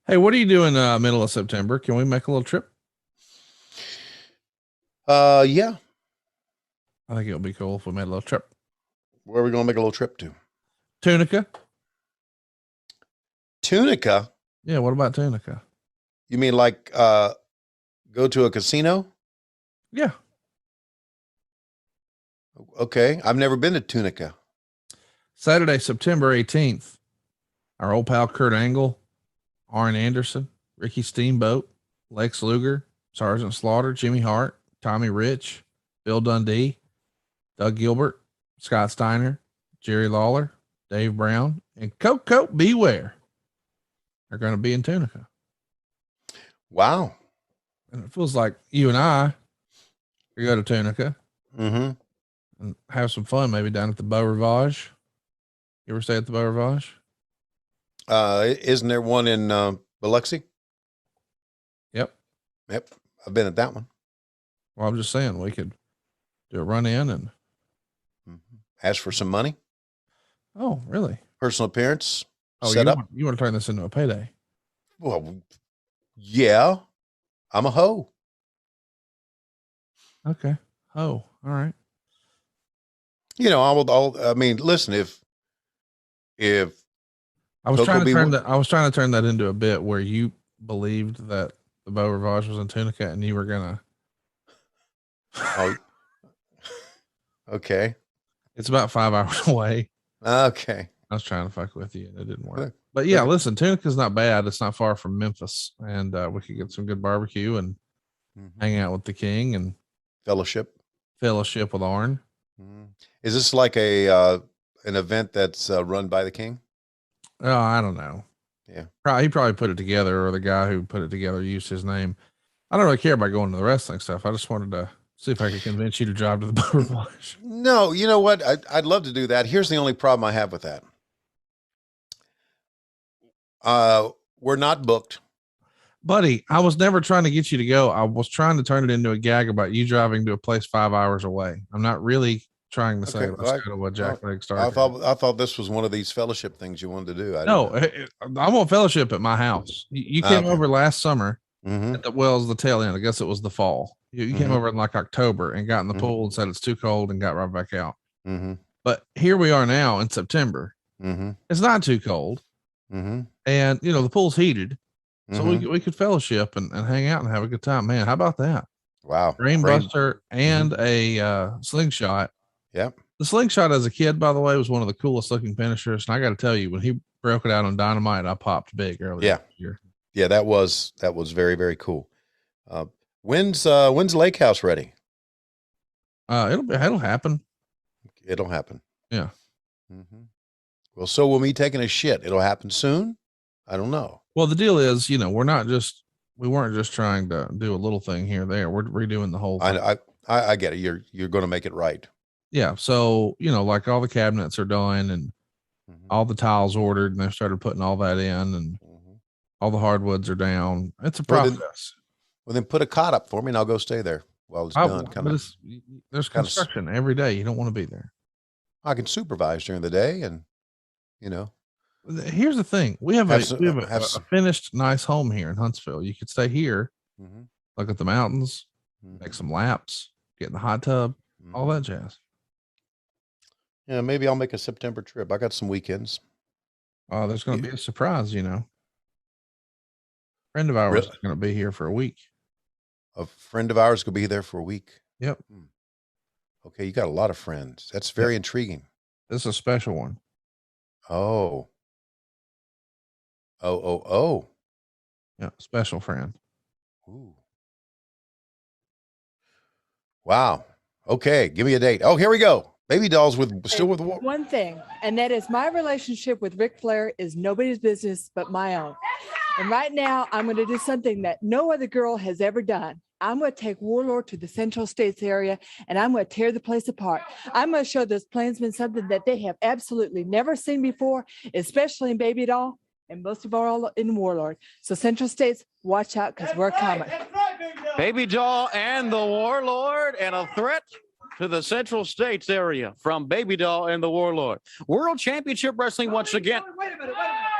Hey, what are you doing middle of September? Can we make a little trip? Yeah. I think it would be cool if we made a little trip. Where are we going to make a little trip to? Tunica. Tunica? Yeah, what about Tunica? You mean like go to a casino? Yeah. Okay. I've never been to Tunica. Saturday, September 18th. Our old pal Kurt Angle, Arn Anderson, Ricky Steamboat, Lex Luger, Sergeant Slaughter, Jimmy Hart, Tommy Rich, Bill Dundee, Doug Gilbert, Scott Steiner, Jerry Lawler, Dave Brown, and Coco Beware are going to be in Tunica. Wow. And it feels like you and I could go to Tunica and have some fun, maybe down at the Beau Rivage. You ever stay at the Beau Rivage? Isn't there one in Biloxi? Yep. I've been at that one. Well, I'm just saying we could do a run in and ask for some money. Oh, really? Personal appearance. Oh, set up. You want to turn this into a payday? Well, yeah. I'm a hoe. Okay. Oh, all right. I mean, listen, if I was trying to turn that into a bit where you believed that the Beau Rivage was in Tunica and you were gonna. Oh, okay. It's about 5 hours away. Okay. I was trying to fuck with you and it didn't work. But yeah, listen, Tunica's not bad. It's not far from Memphis, and we could get some good barbecue and hang out with the king and fellowship with Arn. Is this like an event that's run by the king? Oh, I don't know. Yeah. He probably put it together, or the guy who put it together used his name. I don't really care about going to the wrestling stuff. I just wanted to see if I could convince you to drive to the Beau Rivage. No, you know what? I'd love to do that. Here's the only problem I have with that. We're not booked. Buddy, I was never trying to get you to go. I was trying to turn it into a gag about you driving to a place 5 hours away. I'm not really trying to say let's go to what Jack Leg started. I thought this was one of these fellowship things you wanted to do. I want fellowship at my house. You came over last summer at the the tail end. I guess it was the fall. You came over in like October and got in the pool and said it's too cold and got right back out. But here we are now in September. It's not too cold. And the pool's heated. So we could fellowship and hang out and have a good time. Man, how about that? Wow. Brainbuster and a slingshot. Yep. The slingshot as a kid, by the way, was one of the coolest looking finishers. And I got to tell you, when he broke it out on Dynamite, I popped big earlier this year. Yeah, that was very, very cool. When's Lake House ready? It'll happen. It'll happen. Yeah. Well, so will me taking a shit. It'll happen soon. I don't know. Well, the deal is, we weren't just trying to do a little thing here or there. We're redoing the whole thing. I get it. You're going to make it right. Yeah. So, like all the cabinets are done and all the tiles ordered, and they started putting all that in, and all the hardwoods are down. It's a process. Well, then put a cot up for me and I'll go stay there while it's done. There's construction every day. You don't want to be there. I can supervise during the day and, Here's the thing. We have a finished nice home here in Huntsville. You could stay here, look at the mountains, make some laps, get in the hot tub, all that jazz. Yeah, maybe I'll make a September trip. I got some weekends. Oh, there's going to be a surprise, A friend of ours is going to be here for a week. A friend of ours could be there for a week. Yep. Okay, you got a lot of friends. That's very intriguing. This is a special one. Oh. Yeah, special friend. Ooh. Wow. Okay, give me a date. Oh, here we go. Baby dolls still with one thing, and that is my relationship with Ric Flair is nobody's business but my own. And right now, I'm going to do something that no other girl has ever done. I'm going to take Warlord to the Central States area, and I'm going to tear the place apart. I'm going to show those Plainsmen something that they have absolutely never seen before, especially in Baby Doll, and most of all in Warlord. So Central States, watch out, because we're coming. Baby Doll and the Warlord, and a threat to the Central States area from Baby Doll and the Warlord. World Championship Wrestling once again. Wait a minute.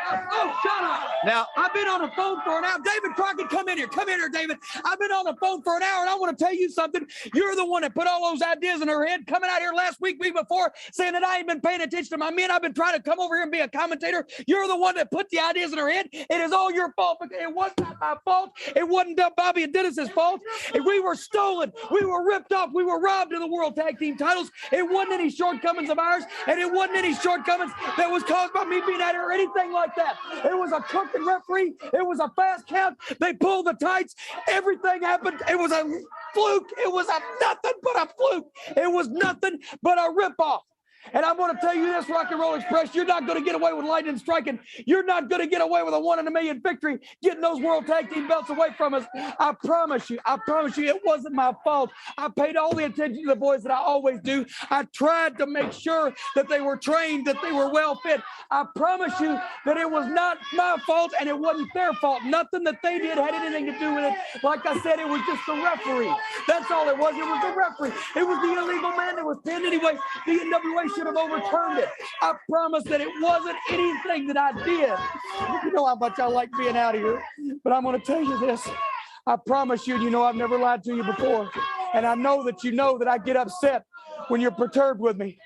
Oh, shut up. Now, I've been on the phone for an hour. David Crockett, come in here. Come in here, David. I've been on the phone for an hour, and I want to tell you something. You're the one that put all those ideas in her head, coming out here last week before, saying that I ain't been paying attention to my men. I've been trying to come over here and be a commentator. You're the one that put the ideas in her head. It is all your fault. It was not my fault. It wasn't Bobby and Dennis's fault. We were stolen. We were ripped off. We were robbed of the World Tag Team titles. It wasn't any shortcomings of ours, and it wasn't any shortcomings that was caused by me being out here or anything like that. It was a crooked referee. It was a fast count. They pulled the tights. Everything happened. It was a fluke. It was nothing but a fluke. It was nothing but a ripoff. And I'm going to tell you this, Rock and Roll Express, you're not going to get away with lightning striking. You're not going to get away with a 1 in a million victory, getting those World Tag Team belts away from us. I promise you, it wasn't my fault. I paid all the attention to the boys that I always do. I tried to make sure that they were trained, that they were well fit. I promise you that it was not my fault and it wasn't their fault. Nothing that they did had anything to do with it. Like I said, it was just the referee. That's all it was. It was the referee. It was the illegal man that was pinned anyway. The NWA should have overturned it. I promise that it wasn't anything that I did. You know how much I like being out of here, but I'm going to tell you this. I promise you, I've never lied to you before, and I know that I get upset when you're perturbed with me.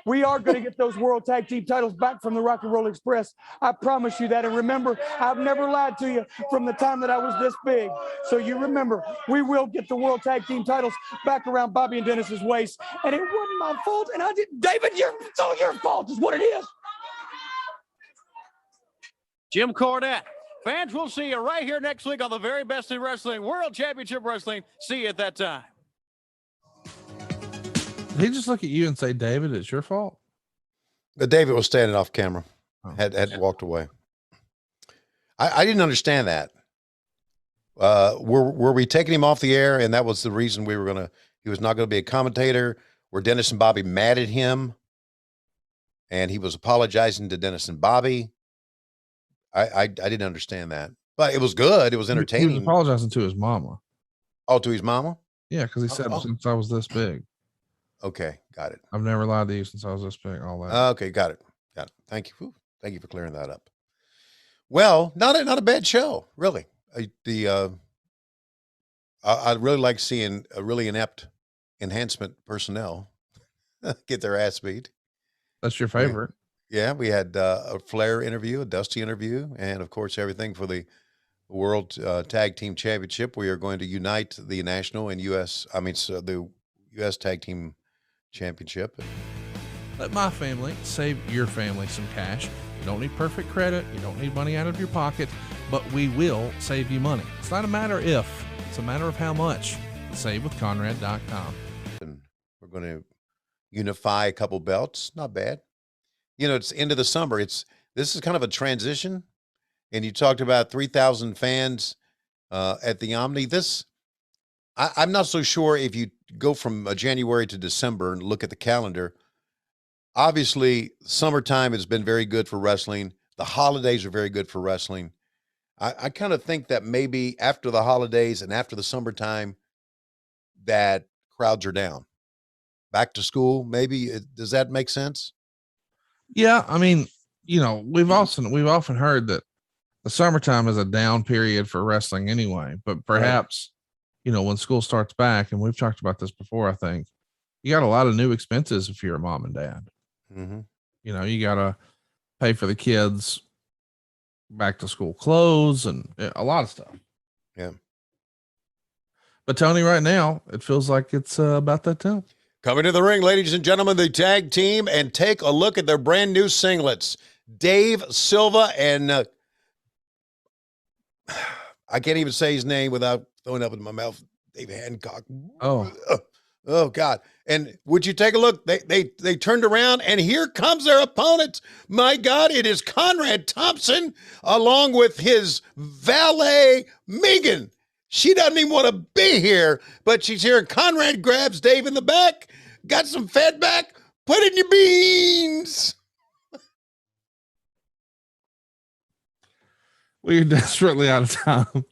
We are going to get those World Tag Team titles back from the Rock and Roll Express. I promise you that. And remember, I've never lied to you from the time that I was this big. So you remember, we will get the World Tag Team titles back around Bobby and Dennis's waist. And it wasn't my fault. And David, it's all your fault is what it is. Jim Cornette. Fans, we'll see you right here next week on the very best in wrestling, World Championship Wrestling. See you at that time. Did he just look at you and say, David, it's your fault? David was standing off camera, had walked away. I didn't understand that. Were we taking him off the air? And that was the reason he was not going to be a commentator. Were Dennis and Bobby mad at him? And he was apologizing to Dennis and Bobby. I didn't understand that, but it was good. It was entertaining. He was apologizing to his mama. Oh, to his mama? Yeah, because he said since I was this big. Okay, got it. I've never lied to you since I was this big. All that. Okay, got it. Thank you. Whew. Thank you for clearing that up. Well, not a bad show, really. I'd really like seeing a really inept enhancement personnel get their ass beat. That's your favorite. Yeah, we had a Flair interview, a Dusty interview, and of course everything for the World Tag Team Championship. We are going to unite the national and the U.S. Tag Team Championship. Let my family save your family some cash. You don't need perfect credit. You don't need money out of your pocket, but we will save you money. It's not a matter if, it's a matter of how much. SaveWithConrad.com. And we're going to unify a couple belts. Not bad. You know, it's end of the summer. This is kind of a transition. And you talked about 3,000 fans at the Omni. I'm not so sure if you go from January to December and look at the calendar. Obviously, summertime has been very good for wrestling. The holidays are very good for wrestling. I kind of think that maybe after the holidays and after the summertime, that crowds are down. Back to school, maybe. Does that make sense? Yeah, I mean, you know, we've often heard that the summertime is a down period for wrestling anyway. But perhaps, you know, when school starts back, and we've talked about this before, I think you got a lot of new expenses if you're a mom and dad. Mm-hmm. You know, you got to pay for the kids' back to school clothes and a lot of stuff. Yeah. But Tony, right now, it feels like it's about that time. Coming to the ring, ladies and gentlemen, the tag team, and take a look at their brand new singlets. Dave Silva and I can't even say his name without throwing up in my mouth. Dave Hancock. Oh God. And would you take a look? They turned around and here comes their opponent. My God, it is Conrad Thompson along with his valet, Megan. She doesn't even want to be here, but she's here. Conrad grabs Dave in the back, got some fed back, put in your beans. We're desperately out of time.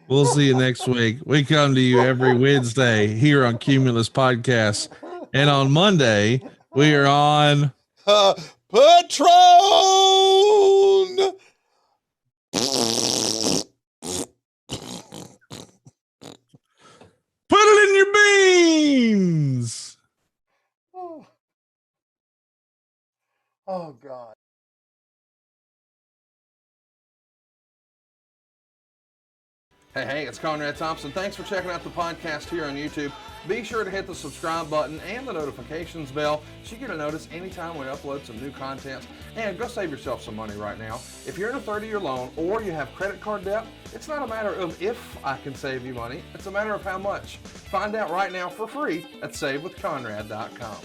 We'll see you next week. We come to you every Wednesday here on Cumulus Podcast. And on Monday, we are on Patron. Put it in your beans. Oh God. Hey, it's Conrad Thompson. Thanks for checking out the podcast here on YouTube. Be sure to hit the subscribe button and the notifications bell so you get a notice anytime we upload some new content. And go save yourself some money right now. If you're in a 30-year loan or you have credit card debt, it's not a matter of if I can save you money. It's a matter of how much. Find out right now for free at SaveWithConrad.com.